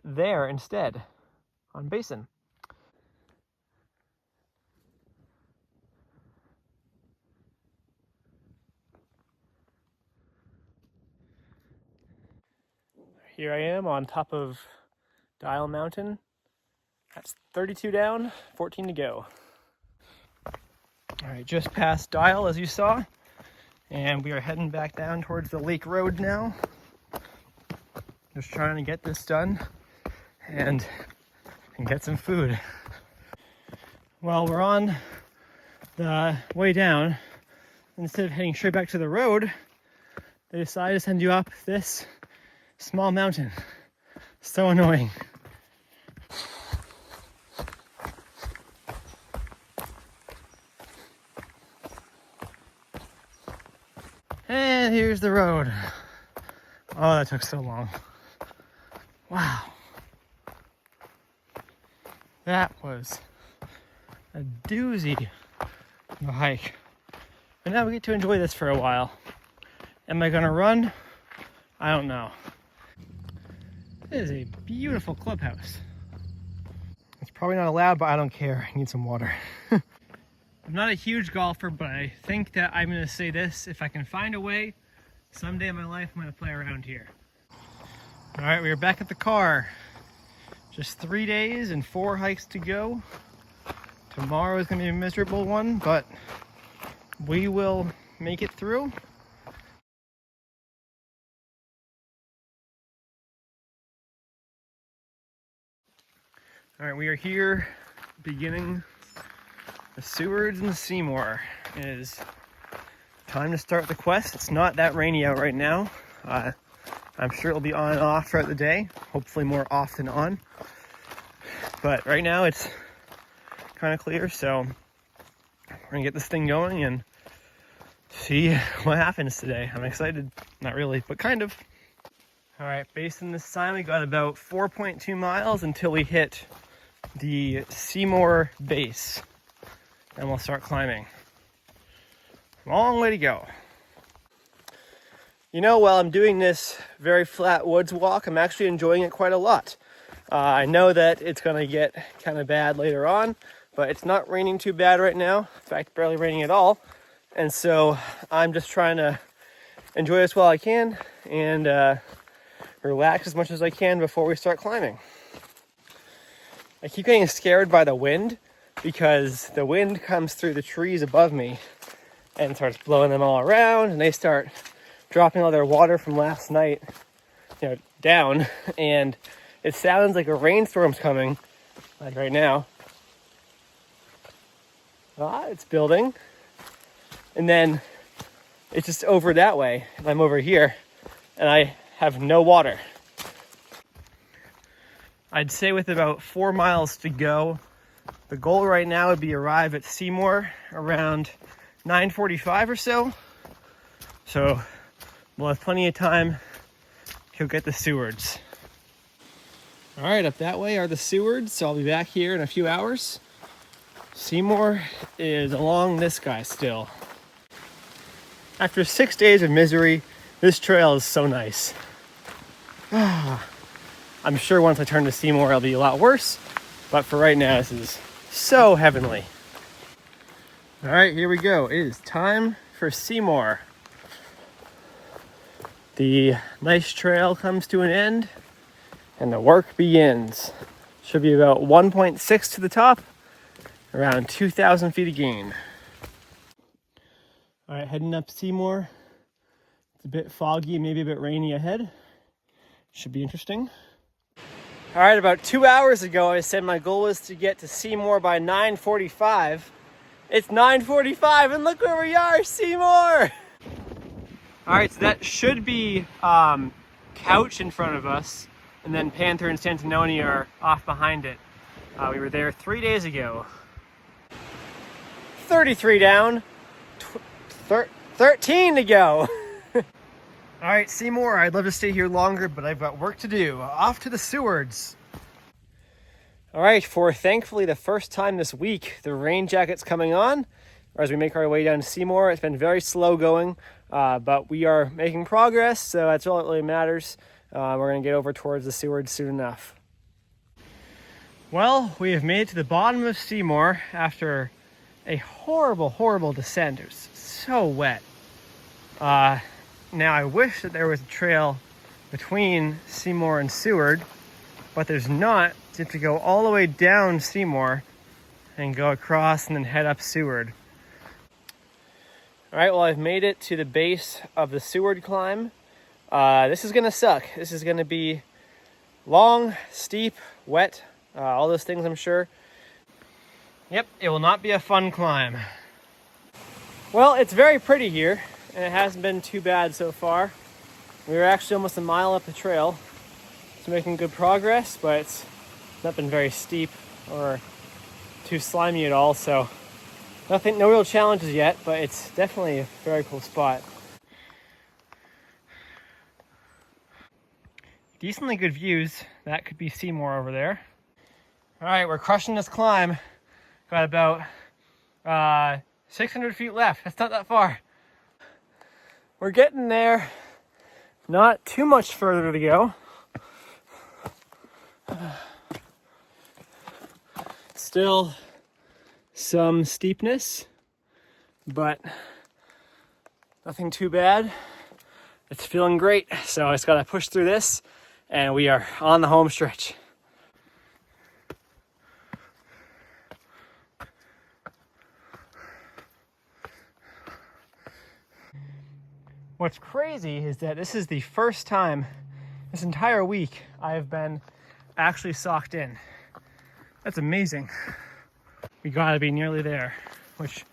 there instead, on Basin. Here I am on top of Dial Mountain. That's 32 down, 14 to go. All right, just past Dial, as you saw, and we are heading back down towards the lake road now. Just trying to get this done and get some food. Well, we're on the way down. Instead of heading straight back to the road, they decided to send you up this small mountain. So annoying. And here's the road. Oh, that took so long. Wow. That was a doozy of a hike. But now we get to enjoy this for a while. Am I gonna run? I don't know. This is a beautiful clubhouse. It's probably not allowed, but I don't care. I need some water. I'm not a huge golfer, but I think that I'm gonna say this: if I can find a way, someday in my life I'm gonna play around here. All right, we are back at the car. Just 3 days and 4 hikes to go. Tomorrow is gonna be a miserable one, but we will make it through. All right, we are here beginning the Sewards and the Seymour. It is time to start the quest. It's not that rainy out right now. I'm sure it'll be on and off throughout the day, hopefully more off than on. But right now it's kind of clear, so we're gonna get this thing going and see what happens today. I'm excited, not really, but kind of. All right, Basin this time, we got about 4.2 miles until we hit the Seymour base, and we'll start climbing. Long way to go. You know, while I'm doing this very flat woods walk, I'm actually enjoying it quite a lot. I know that it's gonna get kind of bad later on, but it's not raining too bad right now. In fact, barely raining at all. And so I'm just trying to enjoy this while I can and relax as much as I can before we start climbing. I keep getting scared by the wind because the wind comes through the trees above me and starts blowing them all around, and they start dropping all their water from last night, down, and it sounds like a rainstorm's coming, like right now. It's building, and then it's just over that way, and I'm over here, and I have no water. I'd say with about 4 miles to go, the goal right now would be arrive at Seymour around 9:45 or so. So we'll have plenty of time to get the Sewards. All right, up that way are the Sewards, so I'll be back here in a few hours. Seymour is along this guy still. After 6 days of misery, this trail is so nice. I'm sure once I turn to Seymour, it'll be a lot worse. But for right now, this is so heavenly. All right, here we go. It is time for Seymour. The nice trail comes to an end and the work begins. Should be about 1.6 to the top, around 2,000 feet of gain. All right, heading up Seymour. It's a bit foggy, maybe a bit rainy ahead. Should be interesting. All right, about 2 hours ago, I said my goal was to get to Seymour by 9:45. It's 9:45 and look where we are, Seymour! All right, so that should be Couch in front of us, and then Panther and Santanoni are off behind it. We were there 3 days ago. 33 down, 13 to go. All right, Seymour, I'd love to stay here longer, but I've got work to do. Off to the Sewards. All right, for thankfully the first time this week, the rain jacket's coming on as we make our way down to Seymour. It's been very slow going, but we are making progress, so that's all that really matters. We're gonna get over towards the Sewards soon enough. Well, we have made it to the bottom of Seymour after a horrible, horrible descent. It was so wet. Now I wish that there was a trail between Seymour and Seward, but there's not. You have to go all the way down Seymour and go across and then head up Seward. All right, well, I've made it to the base of the Seward climb. This is gonna suck. This is gonna be long, steep, wet, all those things, I'm sure. Yep, it will not be a fun climb. Well, it's very pretty here, and it hasn't been too bad so far. We were actually almost a mile up the trail. It's making good progress, but it's not been very steep or too slimy at all, so no real challenges yet, but it's definitely a very cool spot. Decently good views. That could be Seymour over there. All right, we're crushing this climb. Got about 600 feet left. That's not that far. We're getting there. Not too much further to go. Still some steepness, but nothing too bad. It's feeling great. So I just gotta push through this and we are on the home stretch. What's crazy is that this is the first time this entire week I've been actually socked in. That's amazing. We gotta be nearly there, which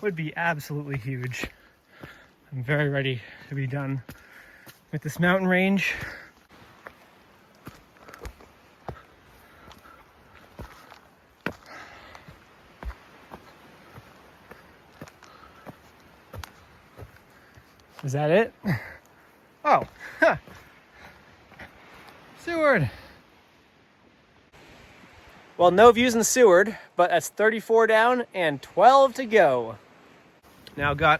would be absolutely huge. I'm very ready to be done with this mountain range. Is that it? Oh, huh. Seward. Well, no views in Seward, but that's 34 down and 12 to go. Now got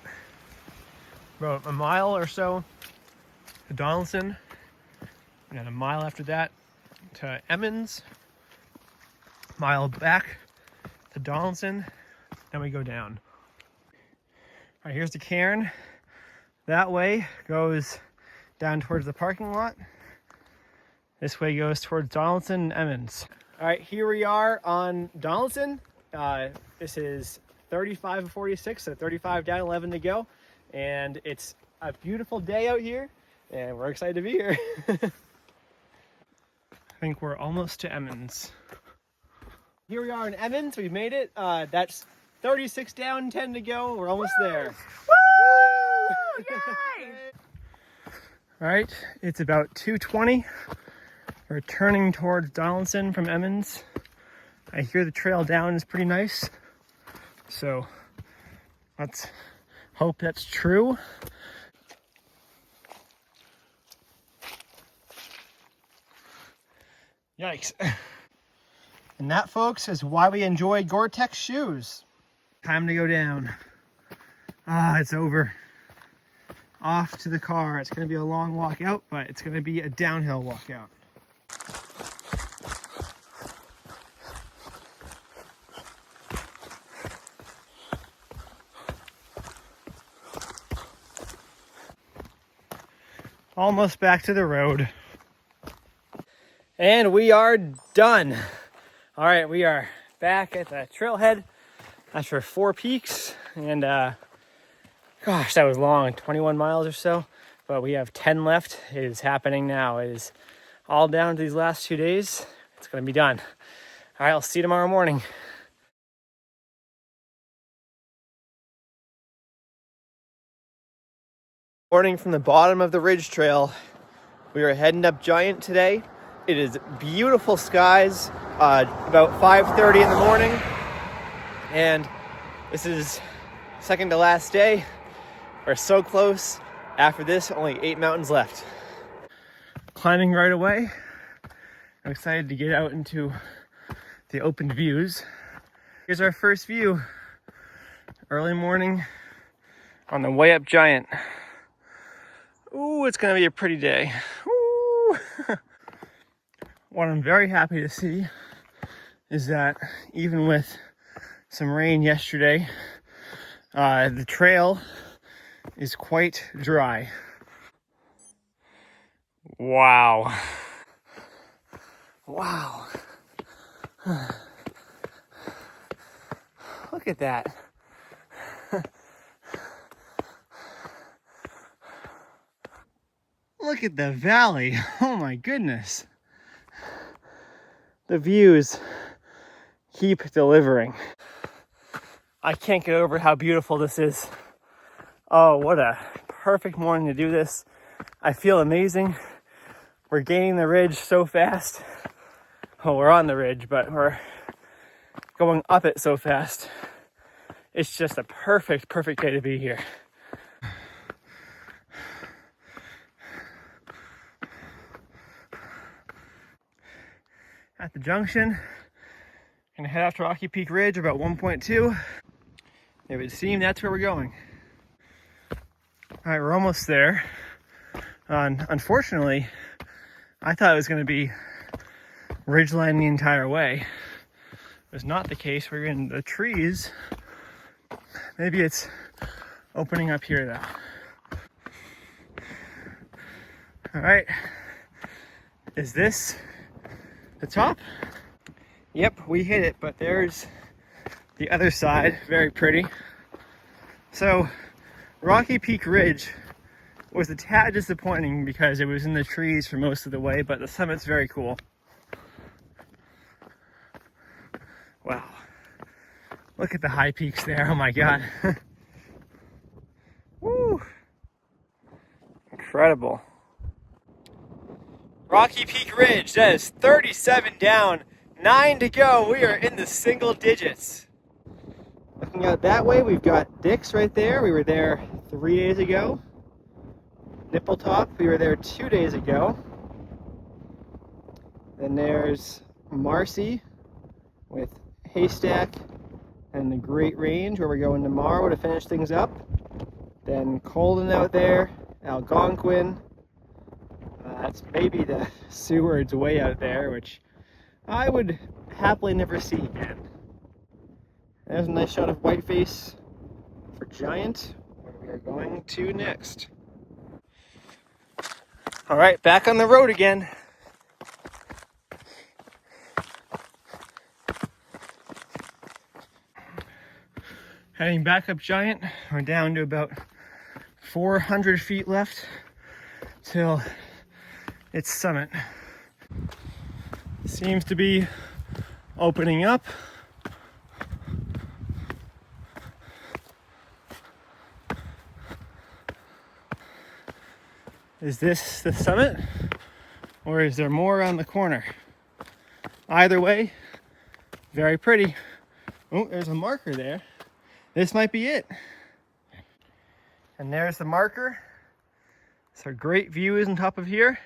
about a mile or so to Donaldson, and a mile after that to Emmons, mile back to Donaldson, then we go down. All right, here's the cairn. That way goes down towards the parking lot. This way goes towards Donaldson and Emmons. All right, here we are on Donaldson. This is 35 of 46, so 35 down, 11 to go. And it's a beautiful day out here, and we're excited to be here. I think we're almost to Emmons. Here we are in Emmons, we've made it. That's 36 down, 10 to go. We're almost there. Woo! Yay! All right, it's about 2:20. We're turning towards Donaldson from Emmons. I hear the trail down is pretty nice, so let's hope that's true. Yikes. And that, folks, is why we enjoy Gore-Tex shoes. Time to go down. It's over. Off to the car. It's going to be a long walk out, but it's going to be a downhill walk out. Almost back to the road. And we are done. All right, we are back at the trailhead after 4 peaks. And gosh, that was long, 21 miles or so. But we have 10 left. It is happening now. It is all down to these last 2 days. It's gonna be done. All right, I'll see you tomorrow morning. Morning from the bottom of the ridge trail. We are heading up Giant today. It is beautiful skies, about 5:30 in the morning. And this is second to last day. We're so close. After this, only 8 mountains left. Climbing right away. I'm excited to get out into the open views. Here's our first view. Early morning on the way up Giant. Ooh, it's gonna be a pretty day. Ooh. What I'm very happy to see is that even with some rain yesterday, the trail is quite dry. Wow. Wow. Look at that. Look at the valley. Oh my goodness. The views keep delivering. I can't get over how beautiful this is. Oh, what a perfect morning to do this. I feel amazing. We're gaining the ridge so fast. Oh, we're on the ridge, but we're going up it so fast. It's just a perfect day to be here. At the junction, gonna head off to Rocky Peak Ridge about 1.2. It would seem that's where we're going. All right, we're almost there. Unfortunately, I thought it was gonna be ridgeline the entire way. It was not the case. We're in the trees. Maybe it's opening up here though. All right, is this the top? Yep, we hit it, but there's the other side, very pretty. So Rocky Peak Ridge was a tad disappointing because it was in the trees for most of the way, but the summit's very cool. Wow, look at the high peaks there, oh my God. Woo, incredible. Rocky Peak Ridge, that is 37 down, 9 to go. We are in the single digits. Looking out that way, we've got Dix right there. We were there 3 days ago. Nippletop, we were there 2 days ago. Then there's Marcy with Haystack and the Great Range, where we're going tomorrow to finish things up. Then Colden out there, Algonquin. That's maybe the Seward's way out there, which I would happily never see again. There's a nice shot of Whiteface for Giant, where we are going to next. All right, back on the road again. Heading back up Giant, we're down to about 400 feet left till its summit. Seems to be opening up. Is this the summit, or is there more around the corner? Either way, very pretty. Oh, there's a marker there. This might be it. And there's the marker. So great views on top of here.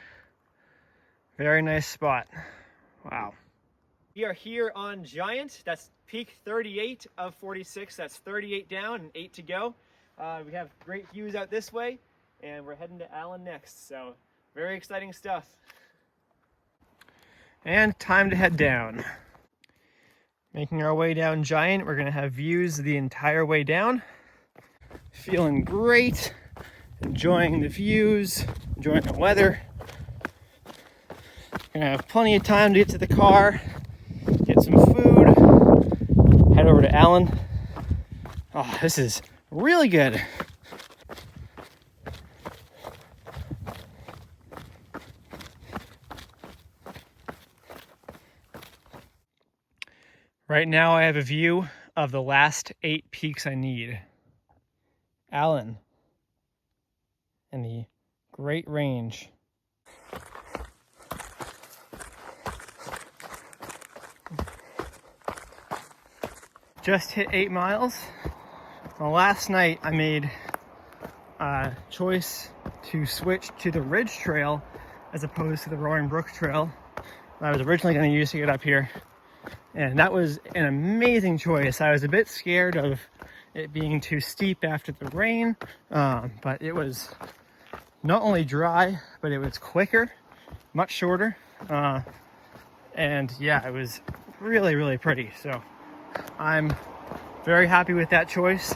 Very nice spot. Wow. We are here on Giant. That's peak 38 of 46. That's 38 down and 8 to go. We have great views out this way, and we're heading to Allen next. So very exciting stuff. And time to head down. Making our way down Giant. We're gonna have views the entire way down. Feeling great. enjoying the views, enjoying the weather. Gonna have plenty of time to get to the car, get some food, head over to Allen. Oh, this is really good. Right now I have a view of the last 8 peaks I need. Allen and the Great Range. Just hit 8 miles. Well, last night I made a choice to switch to the Ridge Trail as opposed to the Roaring Brook Trail that I was originally going to use to get up here. And that was an amazing choice. I was a bit scared of it being too steep after the rain, but it was not only dry, but it was quicker, much shorter, and yeah, it was really, really pretty. So I'm very happy with that choice.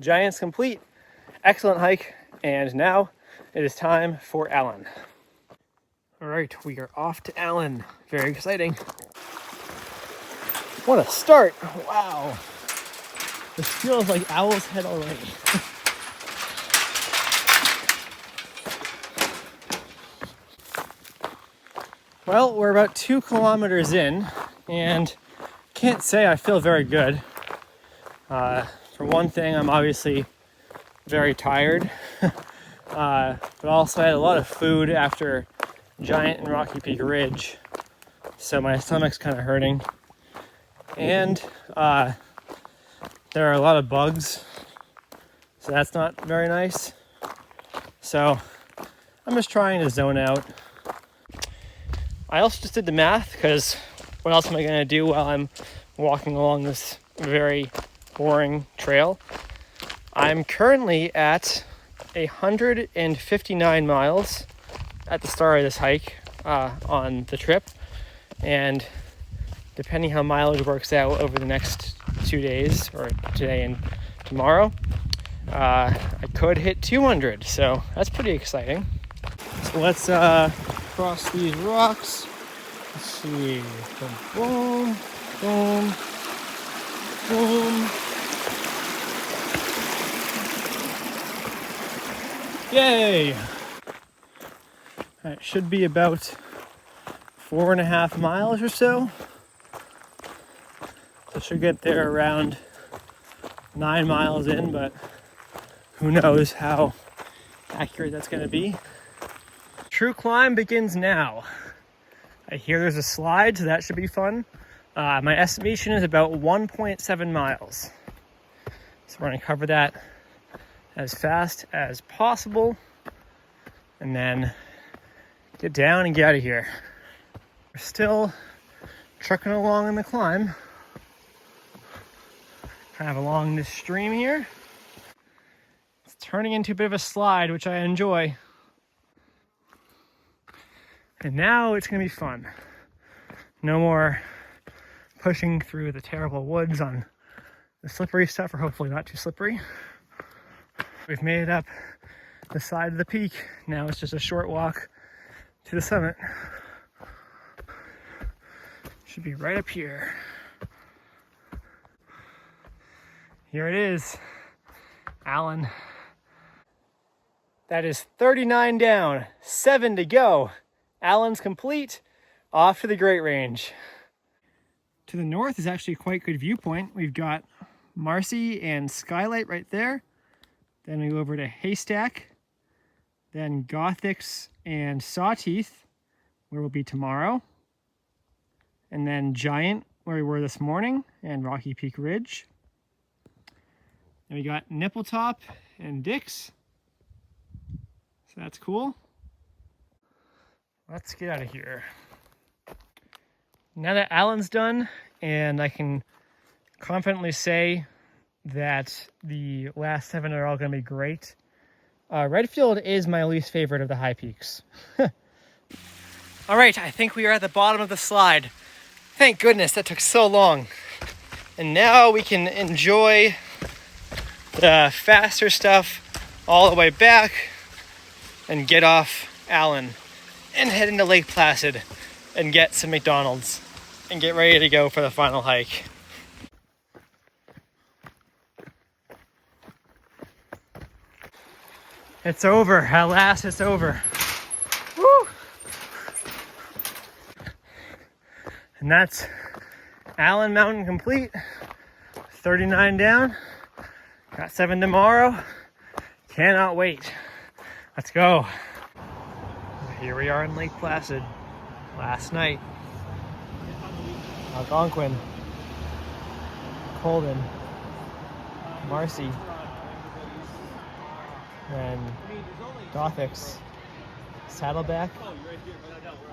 Giant's complete, excellent hike, and now it is time for Allen. All right, we are off to Allen. Very exciting. What a start! Wow, this feels like Owl's Head already. Well, we're about 2 kilometers in, and can't say I feel very good. For one thing, I'm obviously very tired, but also I had a lot of food after Giant and Rocky Peak Ridge, so my stomach's kind of hurting. And there are a lot of bugs, so that's not very nice. So I'm just trying to zone out. I also just did the math, because what else am I going to do while I'm walking along this very boring trail? I'm currently at 159 miles at the start of this hike on the trip, and depending how mileage works out over the next 2 days, or today and tomorrow, I could hit 200, so that's pretty exciting. So let's cross these rocks. Let's see. Boom, boom, boom. Yay! It should be about 4.5 miles or so. So should get there around 9 miles in, but who knows how accurate that's going to be. True climb begins now. I hear there's a slide, so that should be fun. My estimation is about 1.7 miles. So we're going to cover that as fast as possible and then get down and get out of here. We're still trucking along in the climb. Kind of along this stream here. It's turning into a bit of a slide, which I enjoy. And now it's gonna be fun. No more pushing through the terrible woods on the slippery stuff, or hopefully not too slippery. We've made it up the side of the peak. Now it's just a short walk to the summit. Should be right up here. Here it is, Allen. That is 39 down, 7 to go. Allen's complete, off to the Great Range. To the north is actually a quite good viewpoint. We've got Marcy and Skylight right there. Then we go over to Haystack. Then Gothics and Sawteeth, where we'll be tomorrow. And then Giant, where we were this morning, and Rocky Peak Ridge. And we got Nippletop and Dix. So that's cool. Let's get out of here. Now that Allen's done, and I can confidently say that the last 7 are all going to be great. Redfield is my least favorite of the high peaks. All right, I think we are at the bottom of the slide. Thank goodness that took so long. And now we can enjoy the faster stuff all the way back and get off Allen and head into Lake Placid and get some McDonald's and get ready to go for the final hike. It's over. At last, it's over. Woo! And that's Allen Mountain complete. 39 down. Got 7 tomorrow. Cannot wait. Let's go. Here we are in Lake Placid. Last night. Algonquin, Colden, Marcy, and Gothics, Saddleback,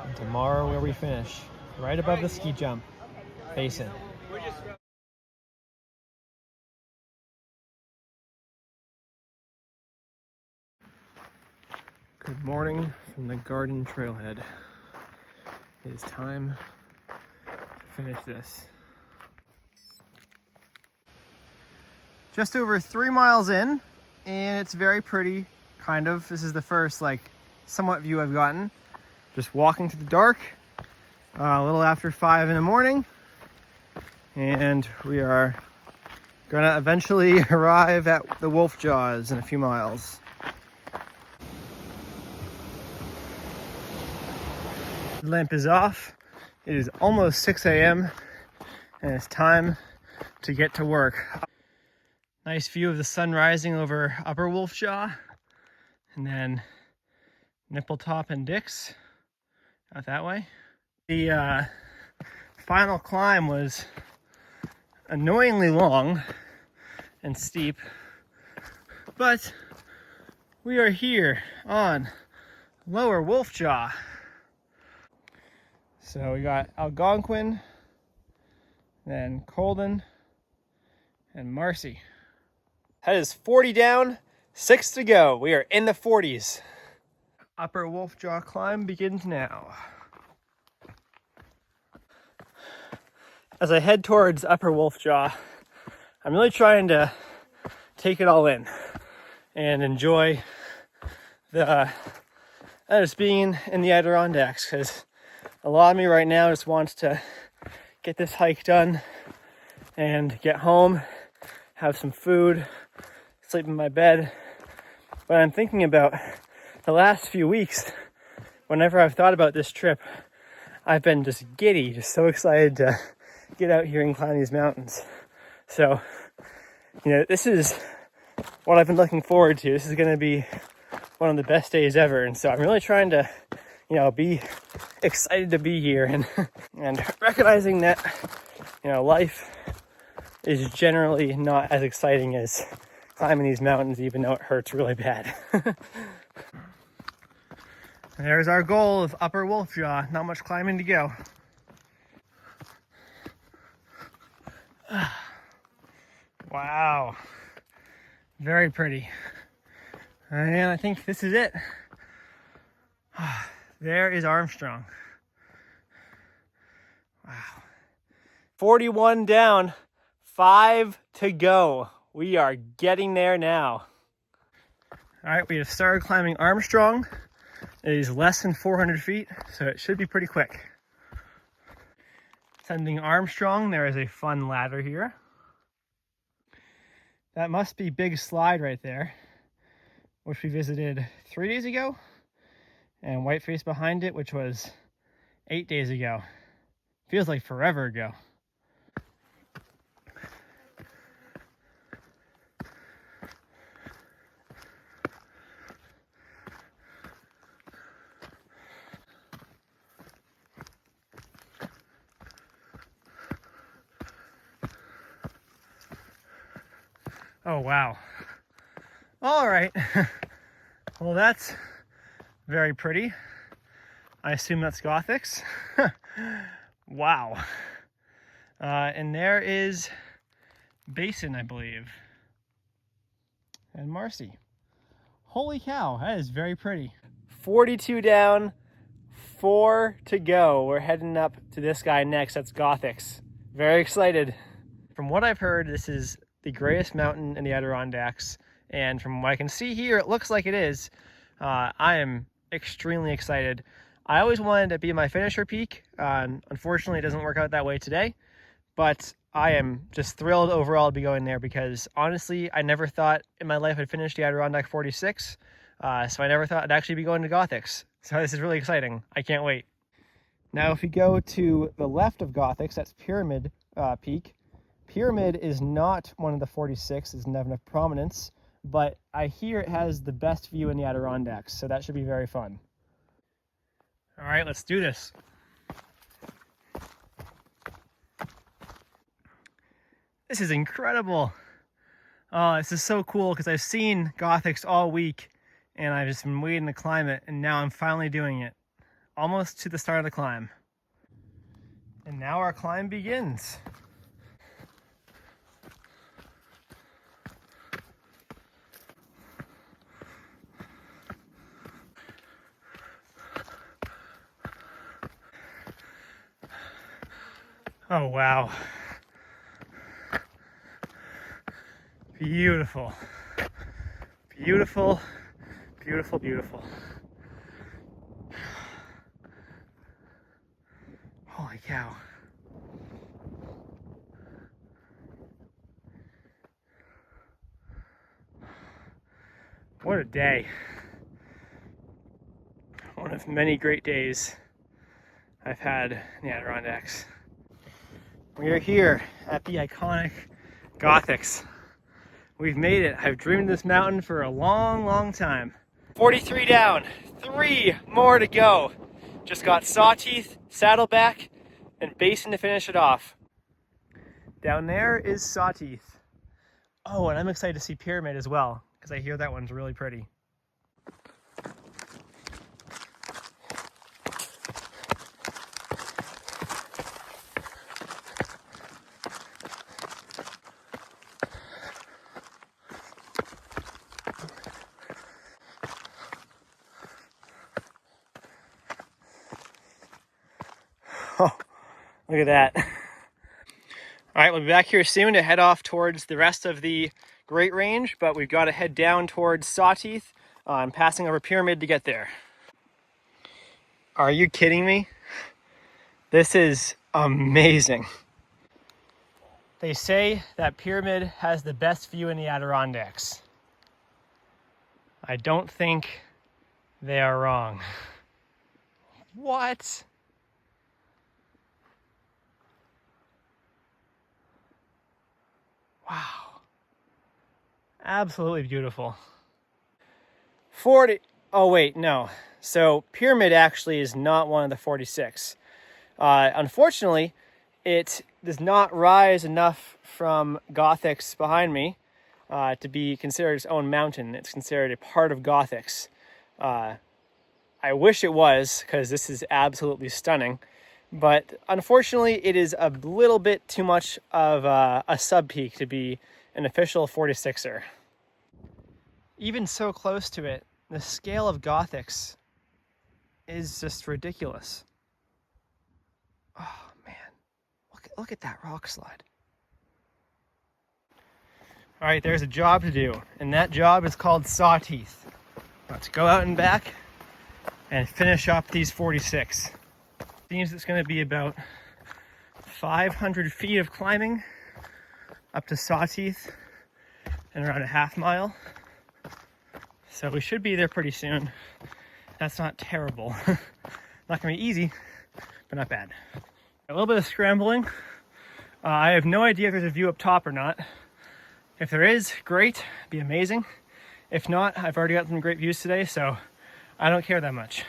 and tomorrow where we finish, right above the ski jump, Basin. Good morning from the Garden Trailhead. It is time to finish this. Just over 3 miles in, and it's very pretty, kind of. This is the first, somewhat view I've gotten. Just walking through the dark, a little after 5 in the morning, and we are gonna eventually arrive at the Wolf Jaws in a few miles. The lamp is off. It is almost 6 a.m. and it's time to get to work. Nice view of the sun rising over Upper Wolf Jaw, and then Nippletop and Dix out that way. The final climb was annoyingly long and steep, but we are here on Lower Wolf Jaw. So we got Algonquin, then Colden, and Marcy. That is 40 down, 6 to go. We are in the 40s. Upper Wolf Jaw climb begins now. As I head towards Upper Wolf Jaw, I'm really trying to take it all in and enjoy just being in the Adirondacks, because a lot of me right now just wants to get this hike done and get home, have some food, sleep in my bed. But I'm thinking about the last few weeks. Whenever I've thought about this trip, I've been just giddy, just so excited to get out here and climb these mountains. So, this is what I've been looking forward to. This is going to be one of the best days ever. And so I'm really trying to, be excited to be here and recognizing that, life is generally not as exciting as climbing these mountains, even though it hurts really bad. There's our goal of Upper Wolf Jaw. Not much climbing to go. Wow. Very pretty. And I think this is it. There is Armstrong. Wow. 41 down, 5 to go. We are getting there now. All right, we have started climbing Armstrong. It is less than 400 feet, so it should be pretty quick. Ascending Armstrong, there is a fun ladder here. That must be Big Slide right there, which we visited 3 days ago, and Whiteface behind it, which was 8 days ago. Feels like forever ago. Oh, wow. All right. Well, that's very pretty. I assume that's Gothics. Wow. And there is Basin, I believe. And Marcy. Holy cow, that is very pretty. 42 down, 4 to go. We're heading up to this guy next. That's Gothics. Very excited. From what I've heard, this is the greatest mountain in the Adirondacks, and from what I can see here, it looks like it is. I am extremely excited. I always wanted to be my finisher peak. Unfortunately, it doesn't work out that way today, but I am just thrilled overall to be going there because honestly, I never thought in my life I'd finish the Adirondack 46. So I never thought I'd actually be going to Gothics. So this is really exciting. I can't wait. Now, if we go to the left of Gothics, that's Pyramid Peak. Pyramid is not one of the 46, it doesn't have enough prominence, but I hear it has the best view in the Adirondacks, so that should be very fun. All right, let's do this. This is incredible. Oh, this is so cool because I've seen Gothics all week and I've just been waiting to climb it, and now I'm finally doing it. Almost to the start of the climb. And now our climb begins. Oh, wow. Beautiful. Beautiful, beautiful, beautiful. Holy cow. What a day. One of many great days I've had in the Adirondacks. We are here at the iconic Gothics. We've made it. I've dreamed this mountain for a long, long time. 43 down, 3 more to go. Just got Sawteeth, Saddleback, and Basin to finish it off. Down there is Sawteeth. Oh, and I'm excited to see Pyramid as well, because I hear that one's really pretty. Oh, look at that. All right, we'll be back here soon to head off towards the rest of the Great Range, but we've got to head down towards Sawteeth. I'm passing over Pyramid to get there. Are you kidding me? This is amazing. They say that Pyramid has the best view in the Adirondacks. I don't think they are wrong. What? Wow. Absolutely beautiful. 40. Oh, wait, no. So Pyramid actually is not one of the 46. Unfortunately, it does not rise enough from Gothics behind me to be considered its own mountain. It's considered a part of Gothics. I wish it was, because this is absolutely stunning. But unfortunately, it is a little bit too much of a sub-peak to be an official 46er. Even so close to it, the scale of Gothics is just ridiculous. Oh man, look at that rock slide. All right, there's a job to do, and that job is called Sawteeth. Let's go out and back and finish up these 46. Seems it's going to be about 500 feet of climbing up to Sawteeth and around a half mile. So we should be there pretty soon. That's not terrible. Not going to be easy, but not bad. A little bit of scrambling. I have no idea if there's a view up top or not. If there is, great, it'd be amazing. If not, I've already got some great views today, so I don't care that much.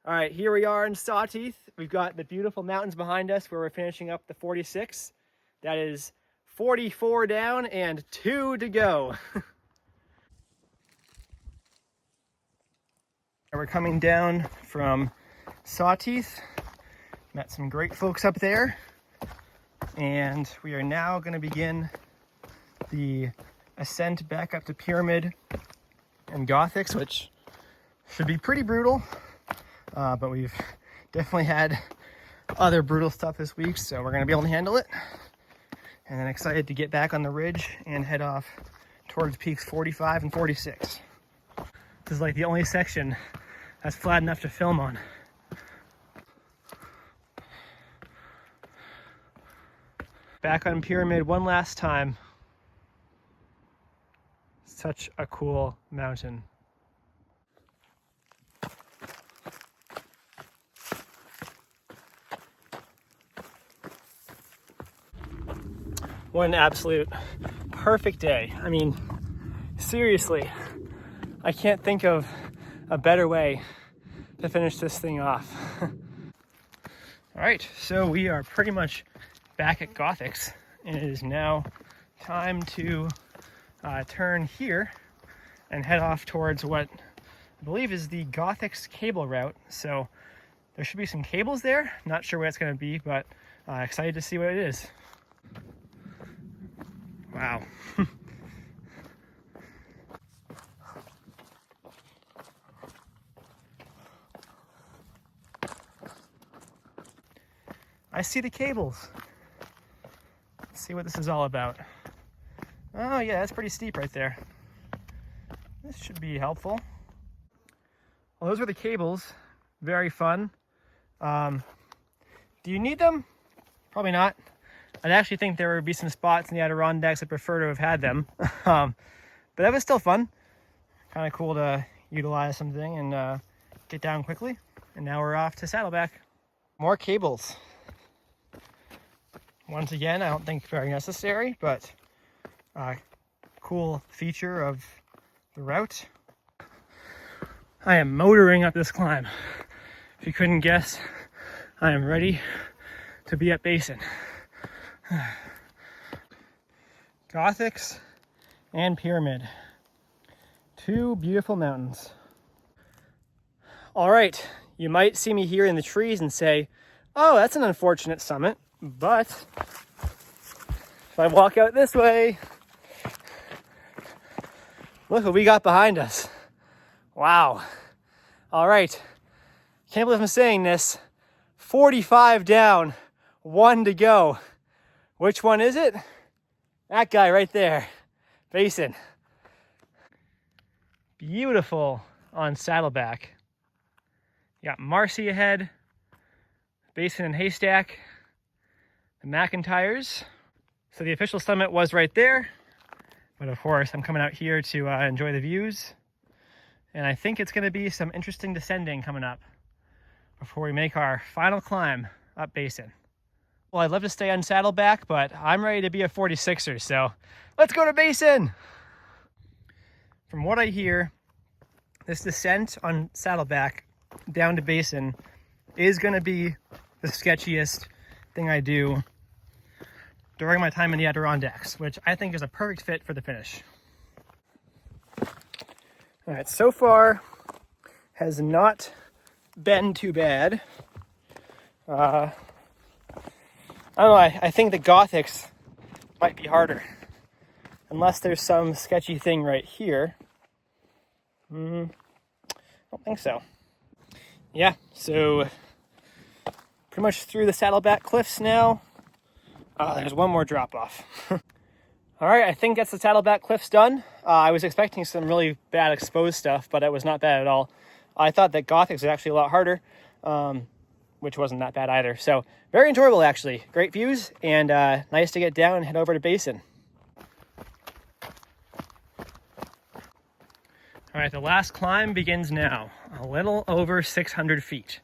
All right, here we are in Sawteeth. We've got the beautiful mountains behind us where we're finishing up the 46. That is 44 down and 2 to go. We're coming down from Sawteeth. Met some great folks up there. And we are now going to begin the ascent back up to Pyramid and Gothics, which should be pretty brutal. But we've definitely had other brutal stuff this week, so we're going to be able to handle it. And then excited to get back on the ridge and head off towards peaks 45 and 46. This is like the only section that's flat enough to film on. Back on Pyramid one last time. Such a cool mountain. What an absolute perfect day. I mean, seriously, I can't think of a better way to finish this thing off. All right, so we are pretty much back at Gothics, and it is now time to turn here and head off towards what I believe is the Gothics cable route. So there should be some cables there. Not sure what it's going to be, but excited to see what it is. Wow. I see the cables. Let's see what this is all about. Oh yeah, that's pretty steep right there. This should be helpful. Well, those were the cables. Very fun. Do you need them? Probably not. I'd actually think there would be some spots in the Adirondacks I'd prefer to have had them. But that was still fun. Kind of cool to utilize something and get down quickly. And now we're off to Saddleback. More cables. Once again, I don't think very necessary, but cool feature of the route. I am motoring up this climb. If you couldn't guess, I am ready to be at Basin. Gothics and Pyramid. Two beautiful mountains. All right, you might see me here in the trees and say, oh, that's an unfortunate summit, but if I walk out this way, look what we got behind us. Wow. All right, can't believe I'm saying this. 45 down, 1 to go. Which one is it? That guy right there, Basin. Beautiful on Saddleback. You got Marcy ahead, Basin and Haystack, the McIntyres. So the official summit was right there, but of course I'm coming out here to enjoy the views. And I think it's gonna be some interesting descending coming up before we make our final climb up Basin. Well, I'd love to stay on Saddleback, but I'm ready to be a 46er, so let's go to Basin. From what I hear, this descent on Saddleback down to Basin is going to be the sketchiest thing I do during my time in the Adirondacks, which I think is a perfect fit for the finish. All right, so far has not been too bad. I don't know, I think the Gothics might be harder. Unless there's some sketchy thing right here. I don't think so. Yeah, so pretty much through the Saddleback cliffs now. There's one more drop off. All right, I think that's the Saddleback cliffs done. I was expecting some really bad exposed stuff, but it was not bad at all. I thought that Gothics was actually a lot harder. Which wasn't that bad either. So very enjoyable, actually. Great views, and nice to get down and head over to Basin. All right, the last climb begins now. A little over 600 feet,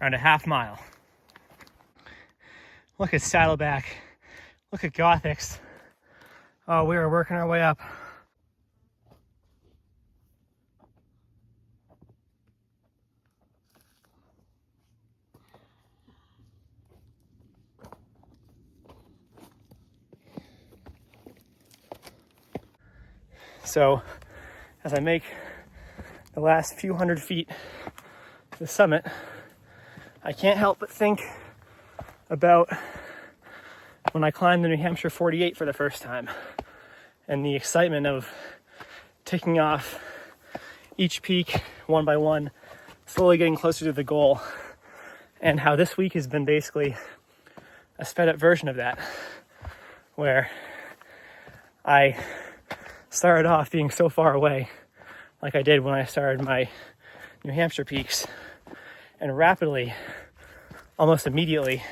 around a half mile. Look at Saddleback. Look at Gothics. Oh, we are working our way up. So as I make the last few hundred feet to the summit, I can't help but think about when I climbed the New Hampshire 48 for the first time and the excitement of ticking off each peak one by one, slowly getting closer to the goal, and how this week has been basically a sped up version of that, where I started off being so far away like I did when I started my New Hampshire peaks. And rapidly, almost immediately,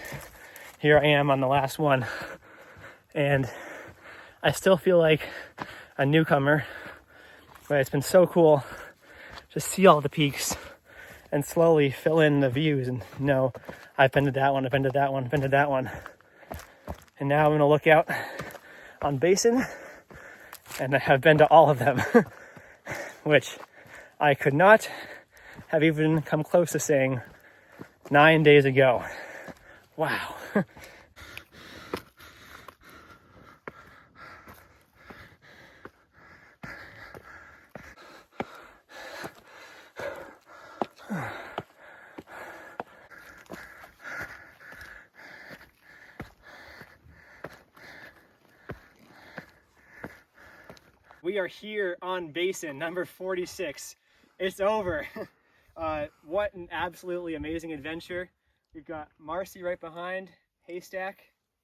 here I am on the last one. And I still feel like a newcomer, but it's been so cool to see all the peaks and slowly fill in the views and know I've been to that one, I've been to that one, I've been to that one. And now I'm gonna look out on Basin, and I have been to all of them, which I could not have even come close to saying 9 days ago. Wow. We are here on Basin, number 46. It's over. What an absolutely amazing adventure. We've got Marcy right behind, Haystack.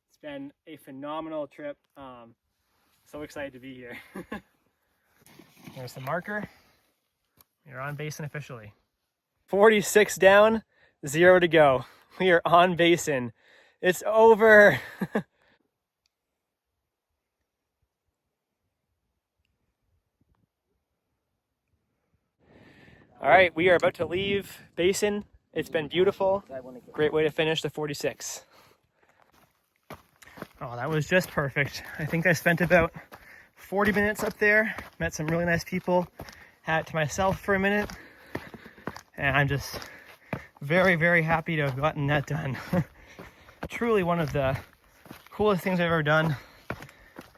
It's been a phenomenal trip. So excited to be here. There's the marker. We're on Basin officially. 46 down, 0 to go. We are on Basin. It's over. All right, we are about to leave Basin. It's been beautiful. Great way to finish the 46. Oh, that was just perfect. I think I spent about 40 minutes up there, met some really nice people, had it to myself for a minute, and I'm just very, very happy to have gotten that done. Truly one of the coolest things I've ever done.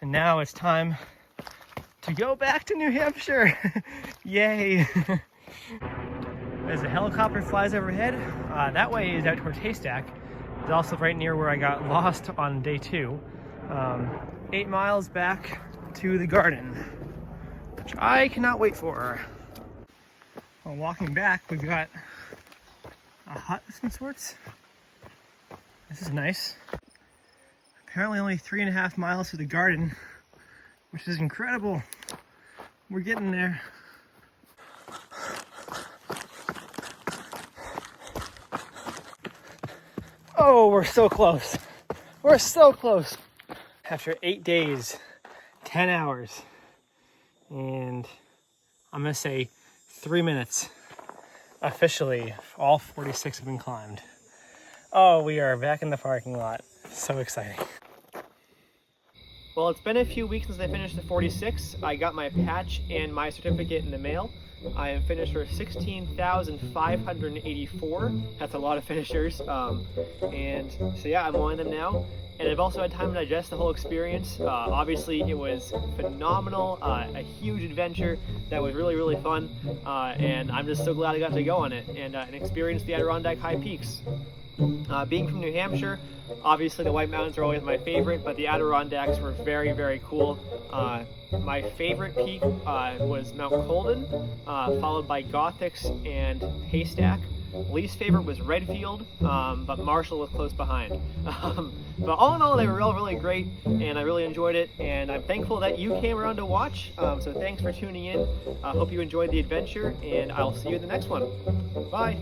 And now it's time to go back to New Hampshire. Yay. As a helicopter flies overhead, that way is out towards Haystack. It's also right near where I got lost on day 2. 8 miles back to the garden, which I cannot wait for. While walking back, we've got a hut of some sorts. This is nice. Apparently only 3.5 miles to the garden, which is incredible. We're getting there. Oh, we're so close. We're so close. After 8 days, 10 hours, and I'm gonna say 3 minutes, officially, all 46 have been climbed. Oh, we are back in the parking lot. So exciting. Well, it's been a few weeks since I finished the 46. I got my patch and my certificate in the mail. I am finished for 16,584. That's a lot of finishers. And so yeah, I'm on them now. And I've also had time to digest the whole experience. Obviously, it was phenomenal, a huge adventure that was really, really fun. And I'm just so glad I got to go on it and experience the Adirondack high peaks. Being from New Hampshire, obviously the White Mountains are always my favorite, but the Adirondacks were very, very cool. My favorite peak was Mount Colden, followed by Gothics and Haystack. Least favorite was Redfield, but Marshall was close behind. But all in all, they were really great, and I really enjoyed it, and I'm thankful that you came around to watch. So thanks for tuning in. I hope you enjoyed the adventure, and I'll see you in the next one. Bye!